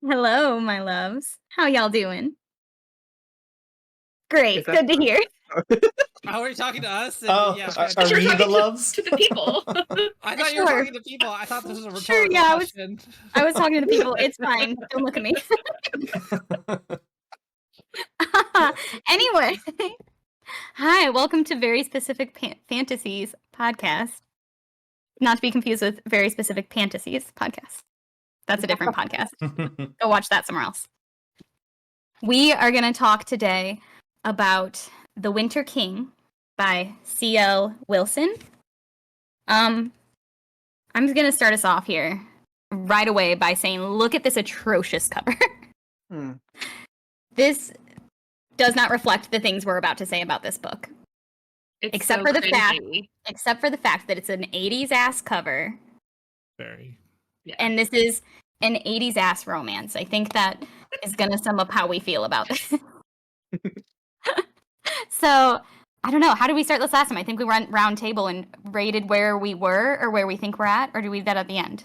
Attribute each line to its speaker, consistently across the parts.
Speaker 1: Hello, my loves. How y'all doing?
Speaker 2: Is
Speaker 1: Great.
Speaker 2: that
Speaker 1: Good to hear.
Speaker 3: How are you talking to us? And,
Speaker 4: Oh,
Speaker 3: yeah,
Speaker 4: are
Speaker 5: Sure,
Speaker 4: we the
Speaker 5: talking
Speaker 4: loves?
Speaker 5: to the people.
Speaker 3: I thought you were
Speaker 1: Sure.
Speaker 3: talking to people. I thought this was a
Speaker 1: Sure,
Speaker 3: rhetorical
Speaker 1: yeah,
Speaker 3: question.
Speaker 1: I was talking to the people. It's fine. Don't look at me. Anyway. Hi, welcome to Very Specific Fantasies podcast. Not to be confused with Very Specific Fantasies podcast. That's a different podcast. Go watch that somewhere else. We are going to talk today about The Winter King by C.L. Wilson. I'm going to start us off here right away by saying, look at this atrocious cover. This does not reflect the things we're about to say about this book.
Speaker 5: It's
Speaker 1: Except
Speaker 5: so
Speaker 1: for the
Speaker 5: cringy.
Speaker 1: Except for the fact that it's an 80s ass cover.
Speaker 3: Very.
Speaker 5: Yeah.
Speaker 1: And this is an 80s ass romance. I think that is going to sum up how we feel about this. So, I don't know. How did we start this last time? I think we went round table and rated where we were or where we think we're at, or do we do that at the end?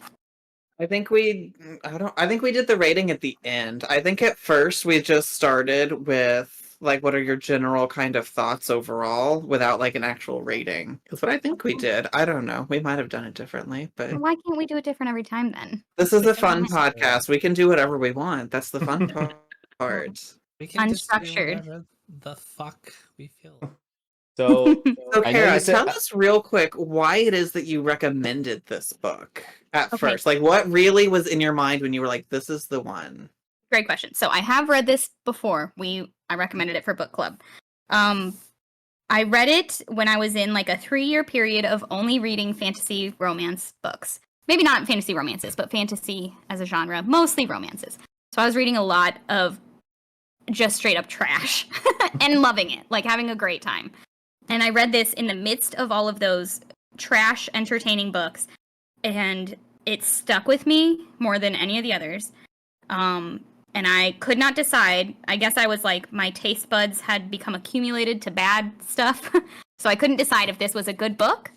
Speaker 2: I think we did the rating at the end. I think at first we just started with like what are your general kind of thoughts overall without like an actual rating. That's what I think we did. I don't know. We might have done it differently, but
Speaker 1: Why can't we do it different every time then?
Speaker 2: this is a
Speaker 3: Because
Speaker 2: fun
Speaker 3: it's
Speaker 2: podcast. We can do whatever we want. That's the fun part.
Speaker 3: We can just do
Speaker 1: Unstructured.
Speaker 3: whatever the fuck we feel.
Speaker 4: So,
Speaker 2: So
Speaker 4: I know
Speaker 2: Kara,
Speaker 4: you said
Speaker 2: tell us real quick why it is that you recommended this book at
Speaker 1: Okay.
Speaker 2: first. Like what really was in your mind when you were like, this is the one?
Speaker 1: Great question. So I have read this before. I recommended it for book club. I read it when I was in like a 3-year period of only reading fantasy romance books. Maybe not fantasy romances, but fantasy as a genre, mostly romances. So I was reading a lot of just straight up trash and loving it, like having a great time. And I read this in the midst of all of those trash entertaining books, and it stuck with me more than any of the others. And I could not decide. I guess I was like, my taste buds had become accumulated to bad stuff. So I couldn't decide if this was a good book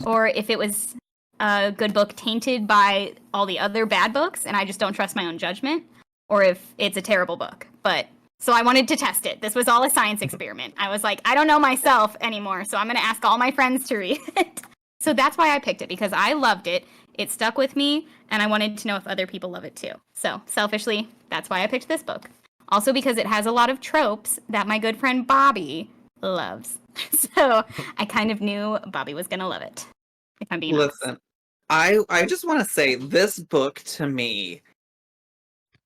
Speaker 1: or if it was a good book tainted by all the other bad books and I just don't trust my own judgment, or if it's a terrible book. But so I wanted to test it. This was all a science experiment. I was like, I don't know myself anymore, so I'm going to ask all my friends to read it. So that's why I picked it, because I loved it. It stuck with me, and I wanted to know if other people love it too. So, selfishly, that's why I picked this book. Also because it has a lot of tropes that my good friend Bobby loves. So, I kind of knew Bobby was going to love it, if I'm being honest.
Speaker 2: Listen, I just want to say this book to me,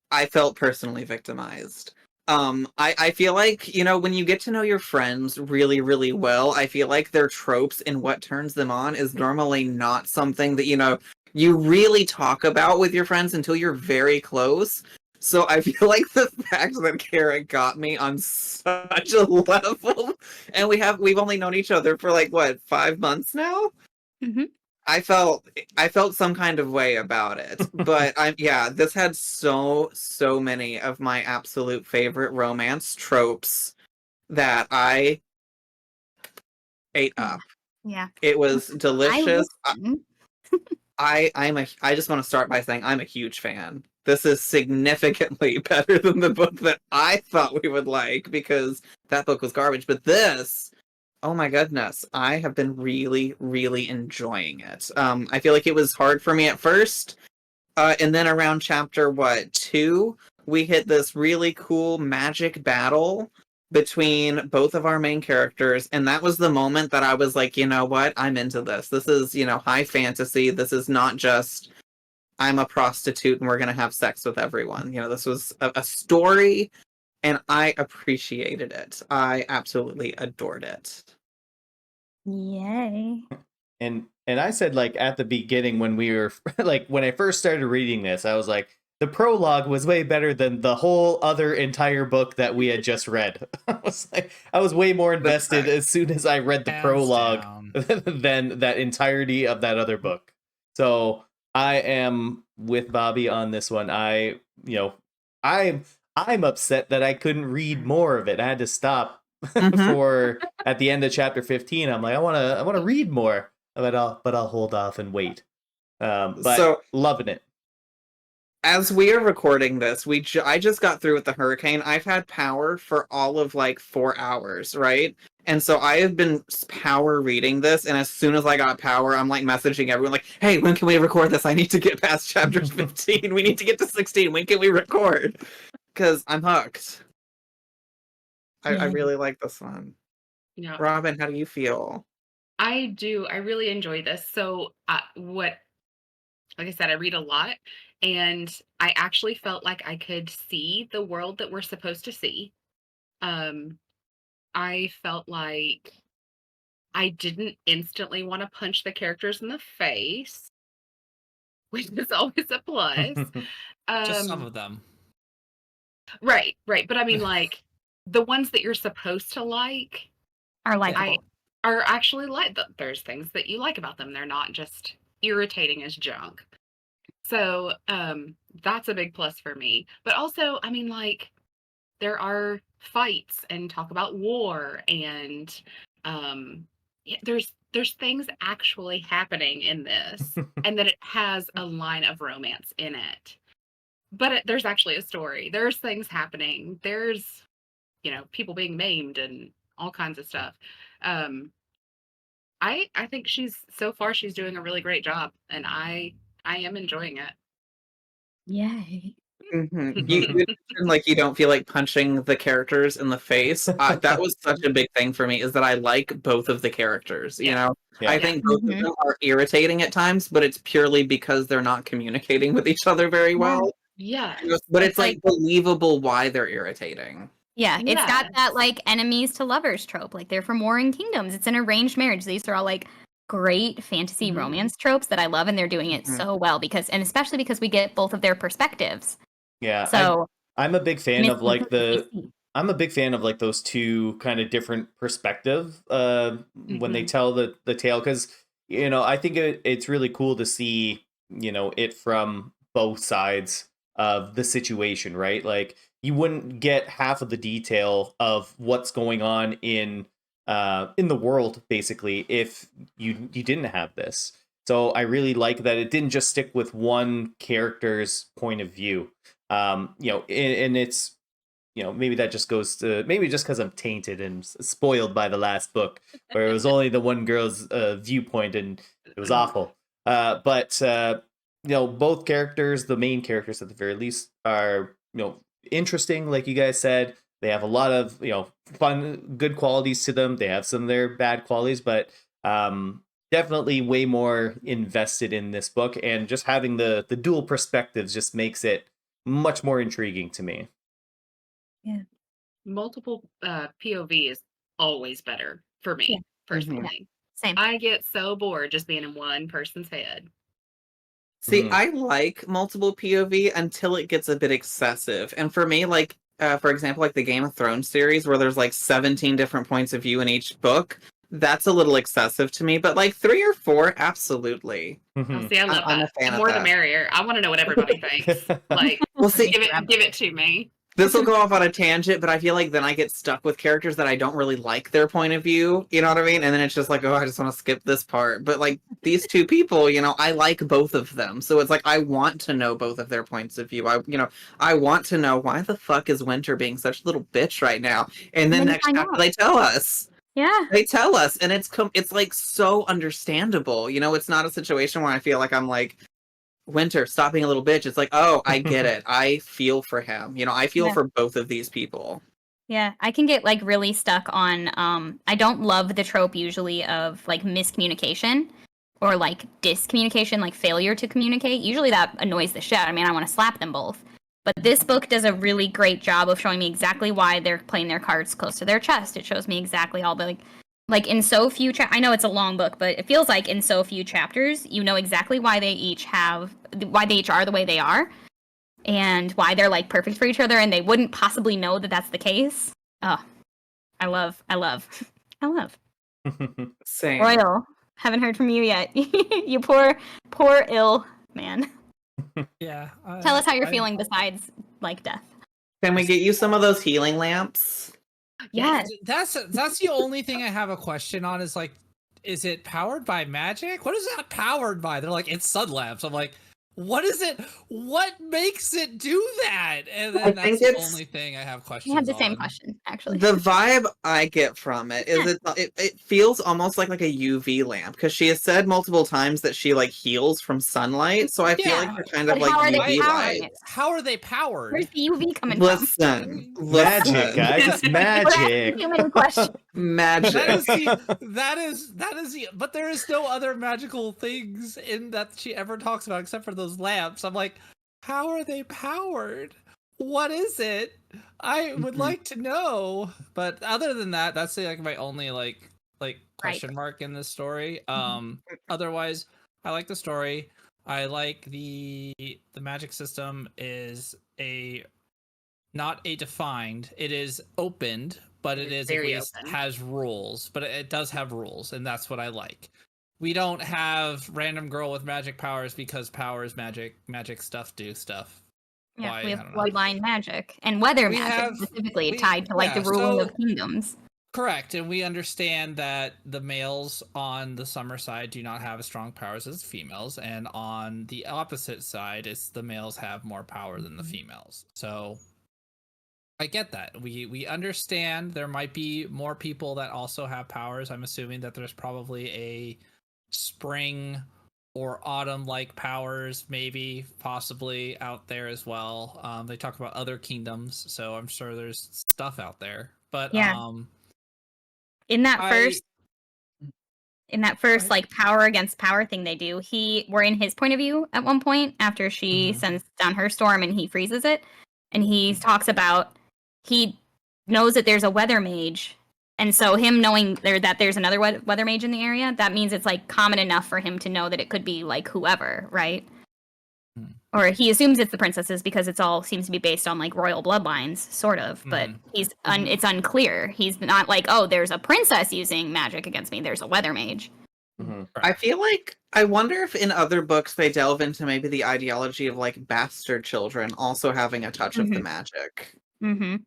Speaker 2: I felt personally victimized. I feel like, you know, when you get to know your friends really, really well, I feel like their tropes and what turns them on is normally not something that, you know, you really talk about with your friends until you're very close. So I feel like the fact that Kara got me on such a level, and we've only known each other for like what, 5 months now?
Speaker 1: Mm-hmm.
Speaker 2: I felt some kind of way about it, but this had so many of my absolute favorite romance tropes that I ate up.
Speaker 1: Yeah.
Speaker 2: It was delicious.
Speaker 1: I listened.
Speaker 2: I just want to start by saying I'm a huge fan. This is significantly better than the book that I thought we would like, because that book was garbage, but this, oh my goodness, I have been really, really enjoying it. I feel like it was hard for me at first, and then around chapter 2, we hit this really cool magic battle between both of our main characters, and that was the moment that I was like, you know what, I'm into this. This is, you know, high fantasy. This is not just I'm a prostitute and we're gonna have sex with everyone. You know, this was a story, and I appreciated it. I absolutely adored it.
Speaker 1: Yay.
Speaker 4: and I said, like, at the beginning when we were like, when I first started reading this, I was like, the prologue was way better than the whole other entire book that we had just read. I was way more invested as soon as I read the
Speaker 3: Hands
Speaker 4: prologue
Speaker 3: down.
Speaker 4: than that entirety of that other book. So I am with Bobby on this one. I'm upset that I couldn't read more of it. I had to stop for at the end of chapter 15. I'm like, I want to read more, but I'll hold off and wait. But
Speaker 2: So
Speaker 4: loving it.
Speaker 2: as we are recording this, I just got through with the hurricane. I've had power for all of like 4 hours, right? And so I have been power reading this, and as soon as I got power, I'm like messaging everyone like, "Hey, when can we record this? I need to get past chapter 15. We need to get to 16. When can we record?" Because I'm hooked. I
Speaker 1: Yeah.
Speaker 2: really like this one.
Speaker 5: Yeah,
Speaker 2: Robin, how do you feel?
Speaker 5: I do. I really enjoy this. So, like I said, I read a lot, and I actually felt like I could see the world that we're supposed to see. Um, I felt like I didn't instantly want to punch the characters in the face, which is always a plus.
Speaker 3: Just some
Speaker 5: Um,
Speaker 3: of them.
Speaker 5: right, right. But I mean, like the ones that you're supposed to like,
Speaker 1: Are
Speaker 5: I
Speaker 1: likable.
Speaker 5: are actually like there's things that you like about them. They're not just irritating as junk. So, that's a big plus for me. But also, I mean, like, there are fights and talk about war and yeah, there's things actually happening in this, and that it has a line of romance in it. But there's actually a story. There's things happening. There's, people being maimed and all kinds of stuff. Um, I think she's doing a really great job, and I am enjoying it.
Speaker 1: Yay.
Speaker 2: You mentioned like you don't feel like punching the characters in the face. That was such a big thing for me, is that I like both of the characters. You
Speaker 5: Yeah.
Speaker 2: know,
Speaker 4: Yeah.
Speaker 2: I think both of
Speaker 1: Mhm.
Speaker 2: them are irritating at times, but it's purely because they're not communicating with each other very well.
Speaker 5: Yes.
Speaker 2: But
Speaker 1: It's
Speaker 2: it's like
Speaker 1: like-
Speaker 2: believable why they're irritating.
Speaker 1: Yeah, it's got
Speaker 5: Yes.
Speaker 1: that like enemies to lovers trope. Like they're from Warring Kingdoms. It's an arranged marriage. These are all like great fantasy
Speaker 5: Mhm.
Speaker 1: romance tropes that I love, and they're doing it
Speaker 2: Mhm.
Speaker 1: so well and especially because we get both of their perspectivves.
Speaker 4: Yeah,
Speaker 1: So
Speaker 4: I'm a big fan
Speaker 1: and
Speaker 4: of like
Speaker 1: it's-
Speaker 4: I'm a big fan of like those two kind of different perspective when they
Speaker 5: Mhm.
Speaker 4: tell the tale, because I think it's really cool to see it from both sides of the situation, right? Like you wouldn't get half of the detail of what's going on in the world basically if you didn't have this. So I really like that it didn't just stick with one character's point of view. And it's maybe that just goes to maybe just because I'm tainted and spoiled by the last book, where it was only the one girl's viewpoint and it was awful. But both characters, the main characters at the very least, are interesting, like you guys said. They have a lot of fun, good qualities to them. They have some of their bad qualities, but definitely way more invested in this book, and just having the dual perspectives just makes it much more intriguing to me.
Speaker 5: Multiple POV is always better for me,
Speaker 1: Yeah.
Speaker 5: personally.
Speaker 1: Same.
Speaker 5: I get so bored just being in one person's head.
Speaker 2: See,
Speaker 4: Mhm.
Speaker 2: I like multiple POV until it gets a bit excessive. And for me, like, for example, like the Game of Thrones series, where there's like 17 different points of view in each book, that's a little excessive to me. But like 3 or 4, absolutely.
Speaker 5: Oh, see, I love
Speaker 2: I'm a
Speaker 5: that.
Speaker 2: fan
Speaker 5: The
Speaker 2: of
Speaker 5: more the
Speaker 2: that.
Speaker 5: merrier. I want to know what everybody thinks. Like,
Speaker 2: Well, see,
Speaker 5: give it to me.
Speaker 2: this will go off on a tangent, but I feel like then I get stuck with characters that I don't really like their point of view. You know what I mean? And then it's just like, oh, I just want to skip this part. But like these two people, I like both of them. So it's like I want to know both of their points of view. I want to know, why the fuck is Winter being such a little bitch right now? And then
Speaker 1: then you
Speaker 2: next
Speaker 1: find
Speaker 2: chapter
Speaker 1: out.
Speaker 2: they tell us.
Speaker 1: Yeah.
Speaker 2: They tell us, and it's like so understandable. It's not a situation where I feel like I'm like, Winter, stop being a little bitch. It's like, oh, I get it. I feel for him. I feel
Speaker 1: Yeah.
Speaker 2: for both of these people.
Speaker 1: Yeah, I can get like really stuck on I don't love the trope usually of like miscommunication or like discommunication, like failure to communicate. Usually that annoys the shit out of me and I want to slap them both. But this book does a really great job of showing me exactly why they're playing their cards close to their chest. It shows me exactly all the like in so few I know it's a long book, but it feels like in so few chapters, you know exactly why they each are the way they are. And why they're like perfect for each other, and they wouldn't possibly know that that's the case. Oh, I love.
Speaker 2: Same.
Speaker 1: Royal, haven't heard from you yet. You poor ill man.
Speaker 3: Yeah.
Speaker 1: Tell us how you're feeling besides like death.
Speaker 2: Can we get you some of those healing lamps?
Speaker 1: Yes.
Speaker 3: That's the only thing I have a question on, is like, is it powered by magic? What is that powered by? They're like, it's sun lamps. I'm like, What is it? What makes it do that? And
Speaker 2: I
Speaker 3: then
Speaker 2: think
Speaker 3: that's the
Speaker 2: it's-
Speaker 3: only thing I have questions
Speaker 1: We had the
Speaker 3: on.
Speaker 1: same question, actually.
Speaker 2: The vibe I get from it is it feels almost like a UV lamp because she has said multiple times that she like heals from sunlight. So I feel like
Speaker 3: Yeah.
Speaker 2: they're kind
Speaker 1: But
Speaker 2: of like
Speaker 1: how are they
Speaker 2: UV
Speaker 1: powering
Speaker 2: light.
Speaker 1: it?
Speaker 3: How are they powered?
Speaker 1: Where's the UV coming
Speaker 2: Listen,
Speaker 4: Magic,
Speaker 2: listen.
Speaker 4: guys. It's
Speaker 1: from? We're asking
Speaker 4: magic.
Speaker 1: human question.
Speaker 2: Magic.
Speaker 3: that is the but there is no other magical things in that she ever talks about except for those lamps. I'm like, how are they powered? What is it? I would
Speaker 2: Mhm.
Speaker 3: like to know. But other than that, that's like my only like question mark in this story. Otherwise, I like the story. I like the magic system is not a defined, it is opened, but it is at
Speaker 5: very
Speaker 3: least
Speaker 5: open.
Speaker 3: has rules, but it does have rules, and that's what I like. We don't have random girl with magic powers because powers magic stuff do stuff.
Speaker 1: Yeah,
Speaker 3: Why?
Speaker 1: we
Speaker 3: I
Speaker 1: have
Speaker 3: don't know.
Speaker 1: bloodline magic and weather
Speaker 3: We
Speaker 1: magic
Speaker 3: have-
Speaker 1: specifically
Speaker 3: we-
Speaker 1: tied to like the
Speaker 3: yeah,
Speaker 1: ruling
Speaker 3: so-
Speaker 1: of kingdoms.
Speaker 3: Correct, and we understand that the males on the summer side do not have as strong powers as females, and on the opposite side, it's the males have more power than the females. So I get that. We understand there might be more people that also have powers. I'm assuming that there's probably a spring or autumn like powers, maybe possibly out there as well. They talk about other kingdoms, so I'm sure there's stuff out there. But
Speaker 1: Yeah. In that
Speaker 3: I-
Speaker 1: first
Speaker 3: ahead.
Speaker 1: like power against power thing they do, we're in his point of view at one point after she
Speaker 3: Mhm.
Speaker 1: sends down her storm and he freezes it, and he talks about he knows that there's a weather mage, and so him knowing that there's another weather mage in the area, that means it's like common enough for him to know that it could be like whoever, right?
Speaker 3: Mhm.
Speaker 1: Or he assumes it's the princesses because it's all seems to be based on like royal bloodlines, sort of. But it's unclear. He's not like, oh, there's a princess using magic against me. There's a weather mage.
Speaker 4: Mhm.
Speaker 2: I feel like I wonder if in other books they delve into maybe the ideology of like bastard children also having a touch of the magic.
Speaker 1: Mm-hmm.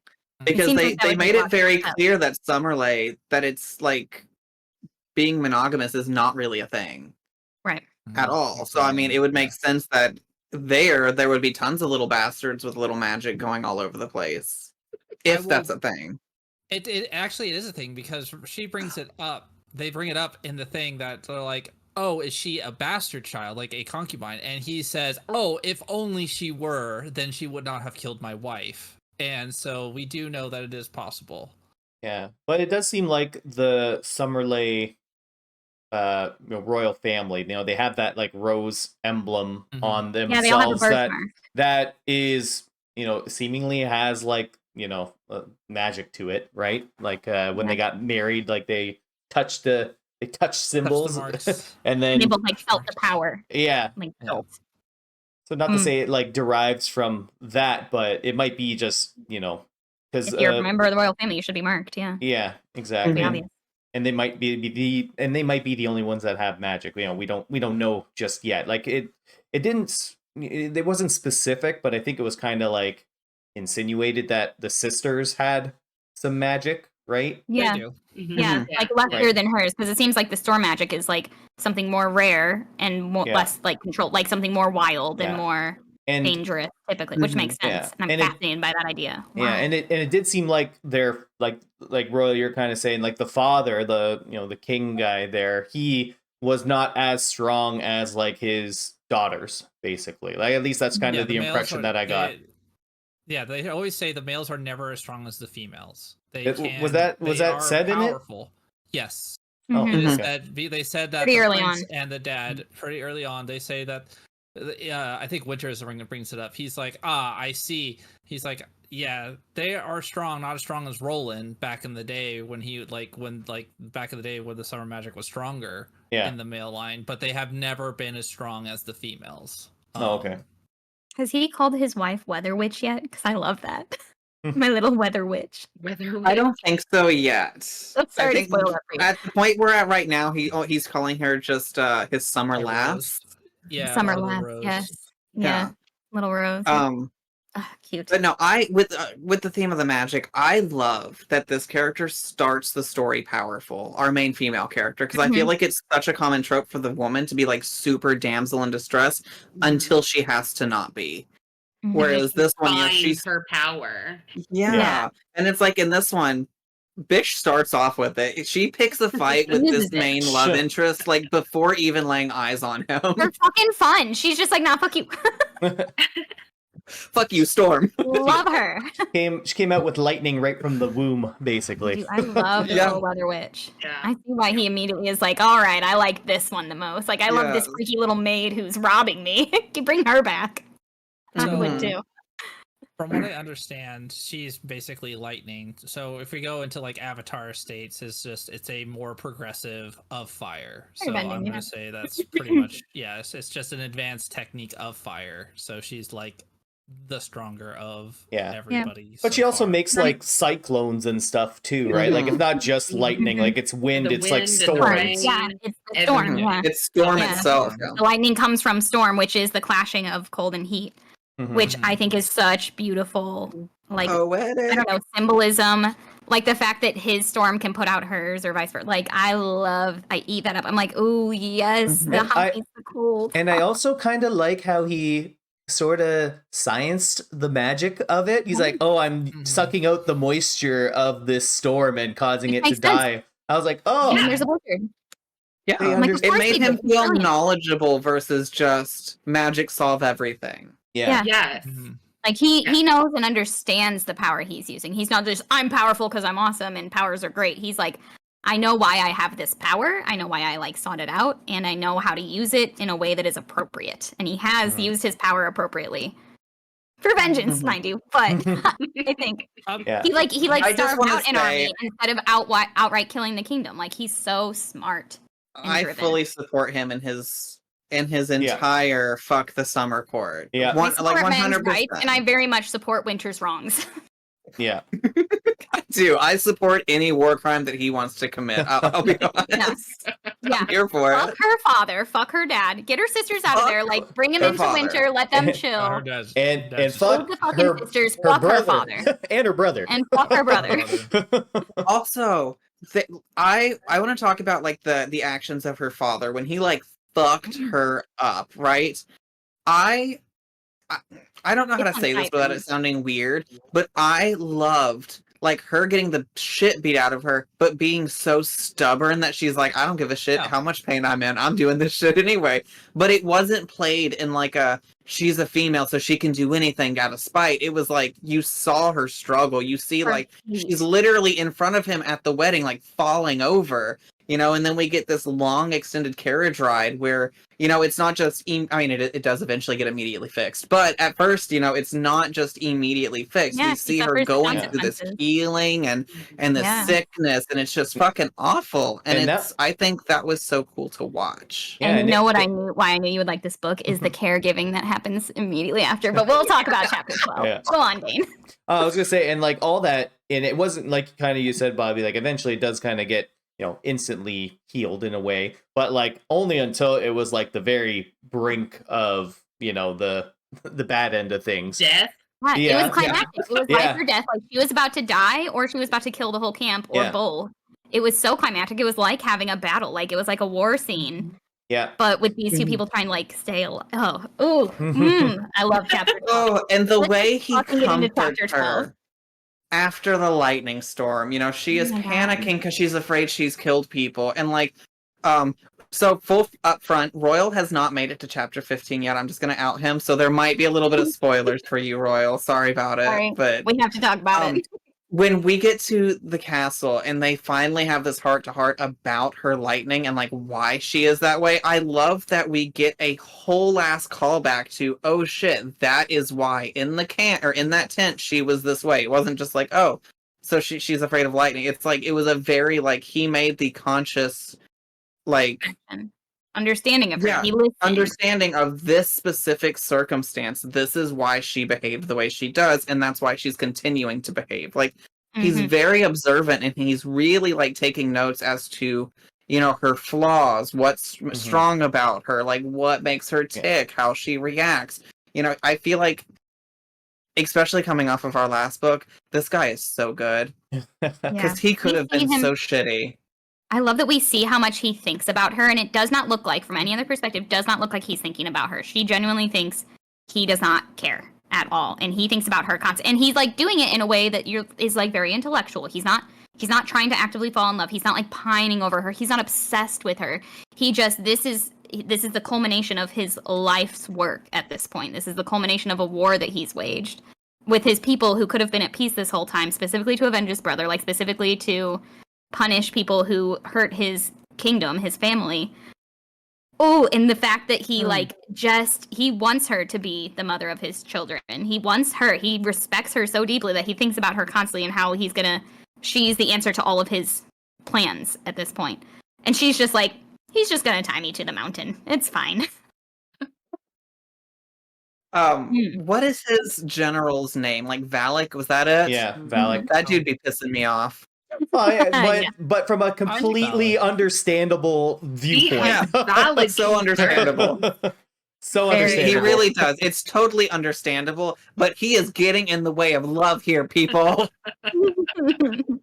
Speaker 2: Because
Speaker 1: seems
Speaker 2: they,
Speaker 1: like that
Speaker 2: they
Speaker 1: would
Speaker 2: made
Speaker 1: make
Speaker 2: it
Speaker 1: lots of
Speaker 2: very
Speaker 1: sense.
Speaker 2: clear that Summerlay, that it's like being monogamous is not really a thing
Speaker 1: Right.
Speaker 2: at all. So I mean, it would make sense that there would be tons of little bastards with little magic going all over the place, if that's a thing.
Speaker 3: It actually is a thing because she brings it up. They bring it up in the thing that they're like, oh, is she a bastard child, like a concubine? And he says, oh, if only she were, then she would not have killed my wife. And so we do know that it is possible.
Speaker 4: Yeah, but it does seem like the Summerley royal family, they have that like rose emblem
Speaker 3: Mhm.
Speaker 4: on
Speaker 1: Yeah, they all have a
Speaker 4: themselves
Speaker 1: birthmark.
Speaker 4: that is, seemingly has like, magic to it, right? Like when they got married, like they touched symbols
Speaker 3: marks.
Speaker 4: and then
Speaker 1: They both like felt the power.
Speaker 4: yeah.
Speaker 1: Like
Speaker 3: Yeah.
Speaker 1: felt.
Speaker 4: So not to say it like derives from that, but it might be just, because
Speaker 1: If you're a member of the royal family, you should be marked. Yeah.
Speaker 4: yeah,
Speaker 1: Pretty
Speaker 4: exactly.
Speaker 1: obvious.
Speaker 4: And they might be the only ones that have magic. We don't know just yet. Like it wasn't specific, but I think it was kind of like insinuated that the sisters had some magic, right?
Speaker 1: Yeah.
Speaker 3: They do.
Speaker 5: Mhm.
Speaker 1: Yeah,
Speaker 5: Yeah.
Speaker 1: like lesser
Speaker 4: Right.
Speaker 1: than hers, because it seems like the storm magic is like something more rare and more
Speaker 4: Yeah.
Speaker 1: less like controlled, like something more wild and
Speaker 4: Yeah.
Speaker 1: more
Speaker 4: And
Speaker 1: dangerous, typically, which makes sense.
Speaker 4: Yeah.
Speaker 1: And I'm
Speaker 4: And it-
Speaker 1: fascinated by that idea.
Speaker 4: yeah,
Speaker 1: Wow.
Speaker 4: and it did seem like they're like Royal, you're kind of saying like the father, the king guy there, he was not as strong as like his daughters, basically. Like at least that's kind of the
Speaker 3: males
Speaker 4: impression
Speaker 3: are-
Speaker 4: that I got.
Speaker 3: they always say the males are never as strong as the females.
Speaker 4: Was that said in it?
Speaker 3: powerful. Yes.
Speaker 4: Oh,
Speaker 1: Mhm.
Speaker 3: It is
Speaker 4: okay.
Speaker 3: said, they said that
Speaker 1: Pretty
Speaker 3: the
Speaker 1: early
Speaker 3: prince
Speaker 1: on.
Speaker 3: and the dad pretty early on. They say that. I think Winter is the ring that brings it up. He's like, I see. He's like, yeah, they are strong, not as strong as Roland back in the day when back in the day when the summer magic was stronger
Speaker 4: Yeah.
Speaker 3: in the male line, but they have never been as strong as the females.
Speaker 4: Oh, okay.
Speaker 1: Has he called his wife Weather Witch yet? Because I love that. My little Weather Witch.
Speaker 5: Whether
Speaker 2: I don't think so yet.
Speaker 1: I'm sorry
Speaker 2: I
Speaker 1: to
Speaker 2: think
Speaker 1: spoil that for you.
Speaker 2: at the point we're at right now, he's calling her just his summer
Speaker 3: A
Speaker 2: lass.
Speaker 3: rose. Yeah,
Speaker 1: Summer
Speaker 3: Little
Speaker 1: Lass.
Speaker 3: Rose.
Speaker 1: Yes.
Speaker 2: Yeah.
Speaker 1: Yeah. Little Rose.
Speaker 2: Um,
Speaker 1: Cute.
Speaker 2: But no, with the theme of the magic, I love that this character starts the story powerful. Our main female character, because I feel like it's such a common trope for the woman to be like super damsel in distress until she has to not be.
Speaker 1: Mhm.
Speaker 2: Whereas this one,
Speaker 5: Finds
Speaker 2: she's
Speaker 5: her power.
Speaker 2: yeah, and it's like in this one, bitch starts off with it. She picks a fight with
Speaker 1: Uses
Speaker 2: this main
Speaker 1: it.
Speaker 2: love interest like before even laying eyes on him.
Speaker 1: They're fucking fun. She's just like, nah, fuck you.
Speaker 2: Fuck you, Storm.
Speaker 1: Love her.
Speaker 4: She came out with lightning right from the womb, basically.
Speaker 1: Dude, I love the
Speaker 2: Yeah.
Speaker 1: little leather witch.
Speaker 5: Yeah.
Speaker 1: I see why he immediately is like, all right, I like this one the most. Like, I love this
Speaker 2: Yes.
Speaker 1: freaky little maid who's robbing me. Bring her back. I
Speaker 3: So-
Speaker 1: would too.
Speaker 3: From what I understand, she's basically lightning. So if we go into like Avatar states, it's a more progressive of fire. So
Speaker 1: Airbending,
Speaker 3: I'm
Speaker 1: yeah.
Speaker 3: gonna say that's pretty much it's just an advanced technique of fire. So she's like the stronger of
Speaker 4: Yeah.
Speaker 3: everybody.
Speaker 4: But
Speaker 3: so
Speaker 4: she also
Speaker 3: far.
Speaker 4: makes like cyclones and stuff too, right? Like it's not just lightning, like it's wind,
Speaker 5: The
Speaker 4: it's like
Speaker 5: wind and the
Speaker 4: storms.
Speaker 5: rain.
Speaker 1: Yeah, it's the storm.
Speaker 5: everything.
Speaker 1: Yeah.
Speaker 2: It's Storm
Speaker 1: Yeah.
Speaker 2: itself. Yeah.
Speaker 1: The lightning comes from storm, which is the clashing of cold and heat,
Speaker 4: Mhm.
Speaker 1: which I think is such beautiful, like, I
Speaker 2: Poetic.
Speaker 1: don't know, symbolism. Like the fact that his storm can put out hers or vice versa. Like, I eat that up. I'm like, ooh, yes, the
Speaker 4: And
Speaker 1: hot is the cold.
Speaker 4: And I also kind of like how he sort of scienced the magic of it. He's like, "Oh, I'm
Speaker 3: Mhm.
Speaker 4: sucking out the moisture of this storm and causing
Speaker 1: It
Speaker 4: it to
Speaker 1: makes sense.
Speaker 4: die." I was like, "Oh,
Speaker 1: And
Speaker 5: Yeah.
Speaker 1: there's a blizzard.
Speaker 2: Yeah.
Speaker 4: They
Speaker 1: I'm like, of
Speaker 4: understand-
Speaker 2: It
Speaker 1: course
Speaker 2: made
Speaker 1: he
Speaker 2: him
Speaker 1: did. He's
Speaker 2: feel
Speaker 1: brilliant.
Speaker 2: knowledgeable versus just magic solve everything.
Speaker 4: yeah."
Speaker 5: Yes.
Speaker 3: Mhm.
Speaker 1: Like he
Speaker 5: Yeah.
Speaker 1: knows and understands the power he's using. He's not just I'm powerful because I'm awesome and powers are great. He's like, I know why I have this power. I know why I like sought it out, and I know how to use it in a way that is appropriate. And he has
Speaker 4: Mhm.
Speaker 1: used his power appropriately for vengeance,
Speaker 2: Mhm.
Speaker 1: mind you. But I think
Speaker 4: Yeah.
Speaker 1: he like
Speaker 2: I just
Speaker 1: starved
Speaker 2: wanna
Speaker 1: out an
Speaker 2: say-
Speaker 1: army instead of outright killing the kingdom. Like he's so smart. And
Speaker 2: I
Speaker 1: driven.
Speaker 2: fully support him in his entire fuck the summer court.
Speaker 4: Yeah.
Speaker 1: I support
Speaker 2: like
Speaker 1: men's
Speaker 2: 100%.
Speaker 1: rights, and I very much support Winter's wrongs.
Speaker 4: Yeah.
Speaker 2: I do. I support any war crime that he wants to commit. I'll be honest.
Speaker 1: Yeah.
Speaker 2: I'm here for
Speaker 1: Fuck
Speaker 2: it.
Speaker 1: her father, fuck her dad, get her sisters out of
Speaker 2: Fuck
Speaker 1: there, like bring them
Speaker 2: her
Speaker 1: into
Speaker 2: father.
Speaker 1: winter, let them
Speaker 3: Her
Speaker 1: chill.
Speaker 3: dad's-
Speaker 4: And
Speaker 3: dad's-
Speaker 4: fuck
Speaker 1: Hold the fucking
Speaker 4: her,
Speaker 1: sisters,
Speaker 4: her
Speaker 1: fuck her
Speaker 4: brother
Speaker 1: father,
Speaker 4: and her brother.
Speaker 1: and fuck her brother.
Speaker 2: Also, I want to talk about like the actions of her father when he like fucked her up, right? I don't know how to
Speaker 1: It's
Speaker 2: say this without it
Speaker 1: untitled.
Speaker 2: sounding weird, but I loved like her getting the shit beat out of her, but being so stubborn that she's like, I don't give a shit
Speaker 3: Yeah.
Speaker 2: how much pain I'm in. I'm doing this shit anyway. But it wasn't played in like a she's a female so she can do anything out of spite. It was like you saw her struggle. You see like she's literally in front of him at the wedding, like falling over. You know, and then we get this long extended carriage ride where, you know, it's not just, I mean, it does eventually get immediately fixed. But at first, you know, it's not just immediately fixed.
Speaker 1: Yeah,
Speaker 2: We
Speaker 1: she
Speaker 2: see her
Speaker 1: suffers the
Speaker 2: going through this
Speaker 1: consequences.
Speaker 2: healing and the
Speaker 1: Yeah.
Speaker 2: sickness, and it's just fucking awful. And
Speaker 4: And
Speaker 2: it's, I think that was so cool to watch.
Speaker 4: Yeah,
Speaker 1: And you
Speaker 4: and
Speaker 1: know
Speaker 4: it-
Speaker 1: what why I knew you would like this book is the caregiving that happens immediately after. But we'll talk about chapter 12.
Speaker 4: Yeah.
Speaker 1: Go on, Dane.
Speaker 4: I was gonna say, and like all that, and it wasn't like kind of you said, Bobby. Like eventually, it does kind of get instantly healed in a way, but like only until it was like the very brink of the bad end of things.
Speaker 5: Death.
Speaker 1: Yeah,
Speaker 4: Yeah.
Speaker 1: it was climactic. It was
Speaker 4: Yeah.
Speaker 1: life or death. Like she was about to die, or she was about to kill the whole camp, or
Speaker 4: Yeah.
Speaker 1: both. It was so climactic. It was like having a battle. Like it was like a war scene,
Speaker 4: Yeah.
Speaker 1: but with these two people trying to like stay alive. I love chapter 12.
Speaker 2: Oh, and the
Speaker 1: Let's
Speaker 2: way
Speaker 1: just
Speaker 2: he
Speaker 1: fucking get into
Speaker 2: comforts
Speaker 1: chapter 12.
Speaker 2: her after the lightning storm. You know, she is
Speaker 1: Oh my God.
Speaker 2: panicking because she's afraid she's killed people. And like, so full up front, Royal has not made it to chapter 15 yet. I'm just gonna out him. So there might be a little bit of spoilers for you, Royal. Sorry about it.
Speaker 1: Sorry.
Speaker 2: But
Speaker 1: We have to talk about it.
Speaker 2: when we get to the castle and they finally have this heart to heart about her lightning and like why she is that way, I love that we get a whole ass callback to, oh shit, that is why in the in that tent she was this way. It wasn't just like, oh, so she's afraid of lightning. It's like it was a very like he made the conscious like
Speaker 1: Understanding of her.
Speaker 2: yeah,
Speaker 1: He listened.
Speaker 2: understanding of this specific circumstance. This is why she behaved the way she does, and that's why she's continuing to behave. Like he's
Speaker 1: Mhm.
Speaker 2: very observant, and he's really like taking notes as to her flaws, what's strong about her, like what makes her tick, how she reacts. I feel like especially coming off of our last book, this guy is so good. Because he could have been so shitty.
Speaker 1: I love that we see how much he thinks about her, and it does not look like, from any other perspective, does not look like he's thinking about her. She genuinely thinks he does not care at all, and he thinks about her constantly. And he's like doing it in a way that is like very intellectual. He's not trying to actively fall in love. He's not like pining over her. He's not obsessed with her. He just this is the culmination of his life's work at this point. This is the culmination of a war that he's waged with his people who could have been at peace this whole time, specifically to avenge his brother, like specifically to punish people who hurt his kingdom, his family. Oh, and the fact that he he wants her to be the mother of his children. He wants her. He respects her so deeply that he thinks about her constantly and how she's the answer to all of his plans at this point. And she's just like, he's just gonna tie me to the mountain. It's fine.
Speaker 2: What is his general's name? Like Valak, was that it?
Speaker 4: Yeah, Valak.
Speaker 2: That dude be pissing me off.
Speaker 4: But from a completely understandable viewpoint.
Speaker 2: Yeah, so understandable.
Speaker 4: So
Speaker 1: Very
Speaker 4: understandable.
Speaker 2: He really does. It's totally understandable, but he is getting in the way of love here, people.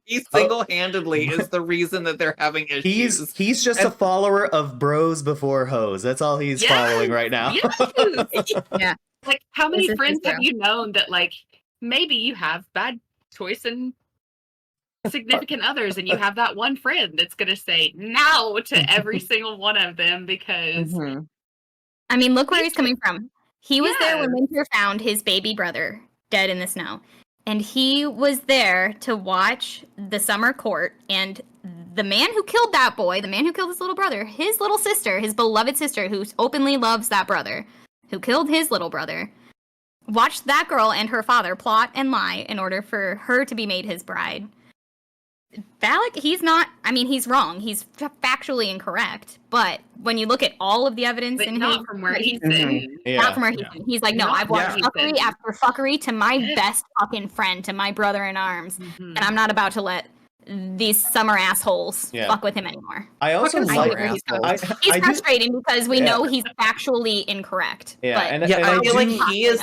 Speaker 2: He single-handedly is the reason that they're having issues.
Speaker 4: He's just a follower of bros before hoes. That's all he's following right now.
Speaker 5: Yes.
Speaker 1: Yeah.
Speaker 5: Like, how many
Speaker 1: This is
Speaker 5: friends
Speaker 1: true.
Speaker 5: have you known that, like, maybe you have bad choice in significant others, and you have that one friend that's going to say no to every single one of them because
Speaker 2: Mhm.
Speaker 1: I mean, look where he's coming from. He was there when
Speaker 5: Yes.
Speaker 1: Winter found his baby brother dead in the snow. And he was there to watch the summer court. And the man who killed that boy, the man who killed his little brother, his little sister, his beloved sister, who openly loves that brother, who killed his little brother, watched that girl and her father plot and lie in order for her to be made his bride. Valak, he's wrong. He's factually incorrect. But when you look at all of the evidence
Speaker 5: but
Speaker 1: in
Speaker 5: not
Speaker 1: his
Speaker 5: from where
Speaker 1: what
Speaker 5: he's
Speaker 1: he's
Speaker 5: sitting.
Speaker 1: not from where he's
Speaker 3: Yeah.
Speaker 1: sitting. He's like, no,
Speaker 5: Not
Speaker 1: I've
Speaker 5: from where
Speaker 1: watched
Speaker 5: he's
Speaker 1: fuckery
Speaker 5: sitting.
Speaker 1: after fuckery to my
Speaker 5: Yes.
Speaker 1: best fucking friend, to my brother in arms,
Speaker 5: Mhm.
Speaker 1: and I'm not about to let these summer assholes
Speaker 4: Yeah.
Speaker 1: fuck with him anymore.
Speaker 4: I also
Speaker 2: Fucking
Speaker 1: I
Speaker 4: like.
Speaker 1: get where he's
Speaker 2: assholes.
Speaker 1: coming from. He's
Speaker 4: I do-
Speaker 1: frustrating because we
Speaker 4: Yeah.
Speaker 1: know he's factually incorrect.
Speaker 4: Yeah,
Speaker 1: but
Speaker 4: and
Speaker 2: Yeah, I
Speaker 4: I
Speaker 2: feel like
Speaker 4: do-
Speaker 2: he is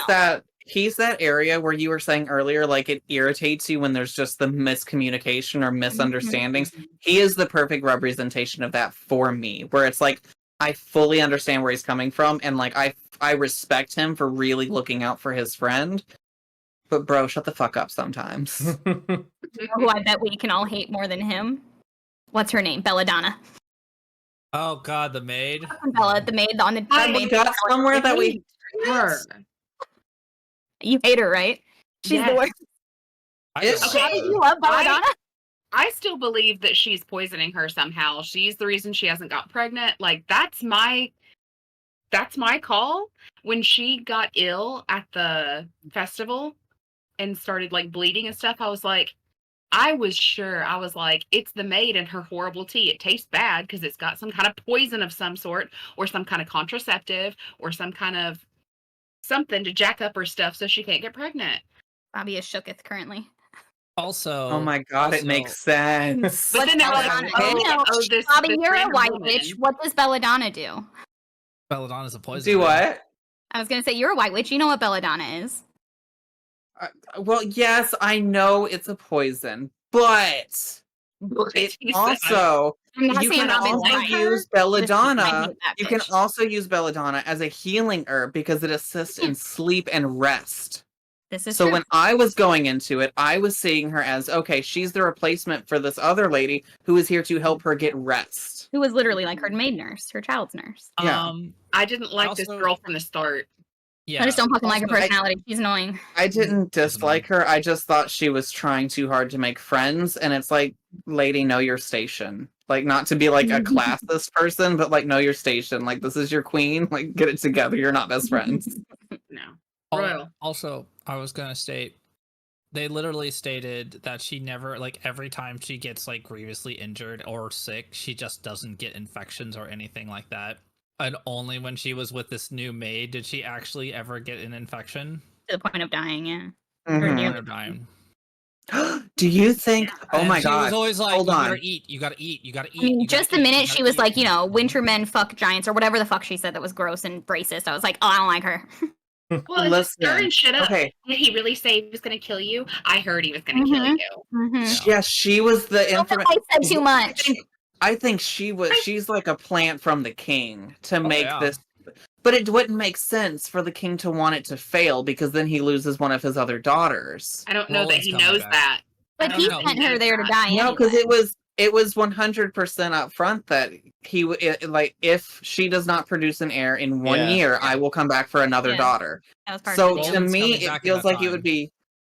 Speaker 2: he's that area where you were saying earlier, like it irritates you when there's just the miscommunication or misunderstandings. He is the perfect representation of that for me, where it's like I fully understand where he's coming from, and like I respect him for really looking out for his friend. But bro, shut the fuck up sometimes.
Speaker 1: who I bet we can all hate more than him. What's her name? Belladonna.
Speaker 3: Oh God, the maid.
Speaker 1: Bella, the maid on the
Speaker 2: We got somewhere that we
Speaker 5: her.
Speaker 1: You hate her, right? She's
Speaker 5: Yes.
Speaker 1: the worst.
Speaker 3: I
Speaker 2: It's-
Speaker 3: don't
Speaker 5: Okay.
Speaker 1: How
Speaker 3: know.
Speaker 1: did you love Belladonna?
Speaker 5: I still believe that she's poisoning her somehow. She's the reason she hasn't got pregnant. Like that's my call. When she got ill at the festival and started like bleeding and stuff, I was like, it's the maid and her horrible tea. It tastes bad because it's got some kind of poison of some sort, or some kind of contraceptive, or some kind of something to jack up her stuff so she can't get pregnant.
Speaker 1: Bobby is shooketh currently.
Speaker 3: Also,
Speaker 2: Oh my god, it makes sense.
Speaker 5: But then they're like, this
Speaker 1: Bobby,
Speaker 5: this
Speaker 1: you're a
Speaker 5: random
Speaker 1: white
Speaker 5: woman.
Speaker 1: witch. What does Belladonna do?
Speaker 3: Belladonna's a poison.
Speaker 2: Do what?
Speaker 1: I was gonna say you're a white witch. You know what Belladonna is.
Speaker 2: Well, yes, I know it's a poison, but it
Speaker 5: You said-
Speaker 2: also
Speaker 1: I'm not
Speaker 2: you
Speaker 1: saying
Speaker 2: can
Speaker 1: Robin's
Speaker 2: also
Speaker 1: right.
Speaker 2: use
Speaker 1: I
Speaker 2: belladonna.
Speaker 1: hate that
Speaker 2: You can
Speaker 1: bitch.
Speaker 2: also use belladonna as a healing herb because it assists in sleep and rest.
Speaker 1: This is
Speaker 2: So
Speaker 1: true.
Speaker 2: when I was going into it, I was seeing her as, okay, she's the replacement for this other lady who is here to help her get rest.
Speaker 1: Who was literally like her maid nurse, her child's nurse.
Speaker 2: Yeah.
Speaker 5: I didn't like this
Speaker 3: Also-
Speaker 5: girl from the start.
Speaker 3: Yeah.
Speaker 1: I just don't fucking like her
Speaker 3: also-
Speaker 1: personality. She's annoying.
Speaker 2: I didn't dislike her. I just thought she was trying too hard to make friends. And it's like, lady, know your station. Like, not to be like a classist person, but like, know your station. Like, this is your queen. Like, get it together. You're not best friends.
Speaker 5: No.
Speaker 3: Al-
Speaker 5: Royal.
Speaker 3: Also, I was gonna state, they literally stated that she never, like, every time she gets like grievously injured or sick, she just doesn't get infections or anything like that. And only when she was with this new maid did she actually ever get an infection.
Speaker 1: To the point of dying, yeah.
Speaker 2: Mhm.
Speaker 1: Yeah.
Speaker 3: Or dying.
Speaker 2: Do you think? Oh
Speaker 3: And
Speaker 2: my
Speaker 3: she was
Speaker 2: god!
Speaker 3: always like,
Speaker 2: Hold
Speaker 3: "You
Speaker 2: on.
Speaker 3: gotta eat. You gotta eat. You gotta eat."
Speaker 1: I mean,
Speaker 3: you gotta
Speaker 1: just the
Speaker 3: eat, you
Speaker 1: minute
Speaker 3: gotta
Speaker 1: she was
Speaker 3: eat."
Speaker 1: like, winter men fuck giants or whatever the fuck she said that was gross and racist, I was like, oh, I don't like her.
Speaker 5: Well, it's just stirring shit up.
Speaker 2: Okay.
Speaker 5: Did he really say he was going to kill you? I heard he was going to kill you.
Speaker 1: Mm-hmm.
Speaker 2: Yeah, she was the information.
Speaker 1: I said too much.
Speaker 2: I think she's like a plant from the king to make
Speaker 3: yeah.
Speaker 2: this. But it wouldn't make sense for the king to want it to fail because then he loses one of his other daughters.
Speaker 5: I don't know that
Speaker 3: Roland's
Speaker 5: he
Speaker 3: coming
Speaker 5: knows
Speaker 3: back.
Speaker 5: that.
Speaker 1: But
Speaker 5: I
Speaker 1: he
Speaker 5: don't know
Speaker 1: sent
Speaker 5: he
Speaker 1: her
Speaker 5: knows
Speaker 1: there to
Speaker 5: that.
Speaker 1: die
Speaker 2: No,
Speaker 1: anyway.
Speaker 2: because it was 100% up front that like if she does not produce an heir in 1 year, I will come back for another
Speaker 1: Yeah.
Speaker 2: daughter.
Speaker 1: That was part
Speaker 2: So
Speaker 1: of the
Speaker 2: to
Speaker 1: deal.
Speaker 3: Roland's
Speaker 2: me,
Speaker 3: coming
Speaker 2: it
Speaker 3: back at
Speaker 2: feels
Speaker 3: that
Speaker 2: like
Speaker 3: time.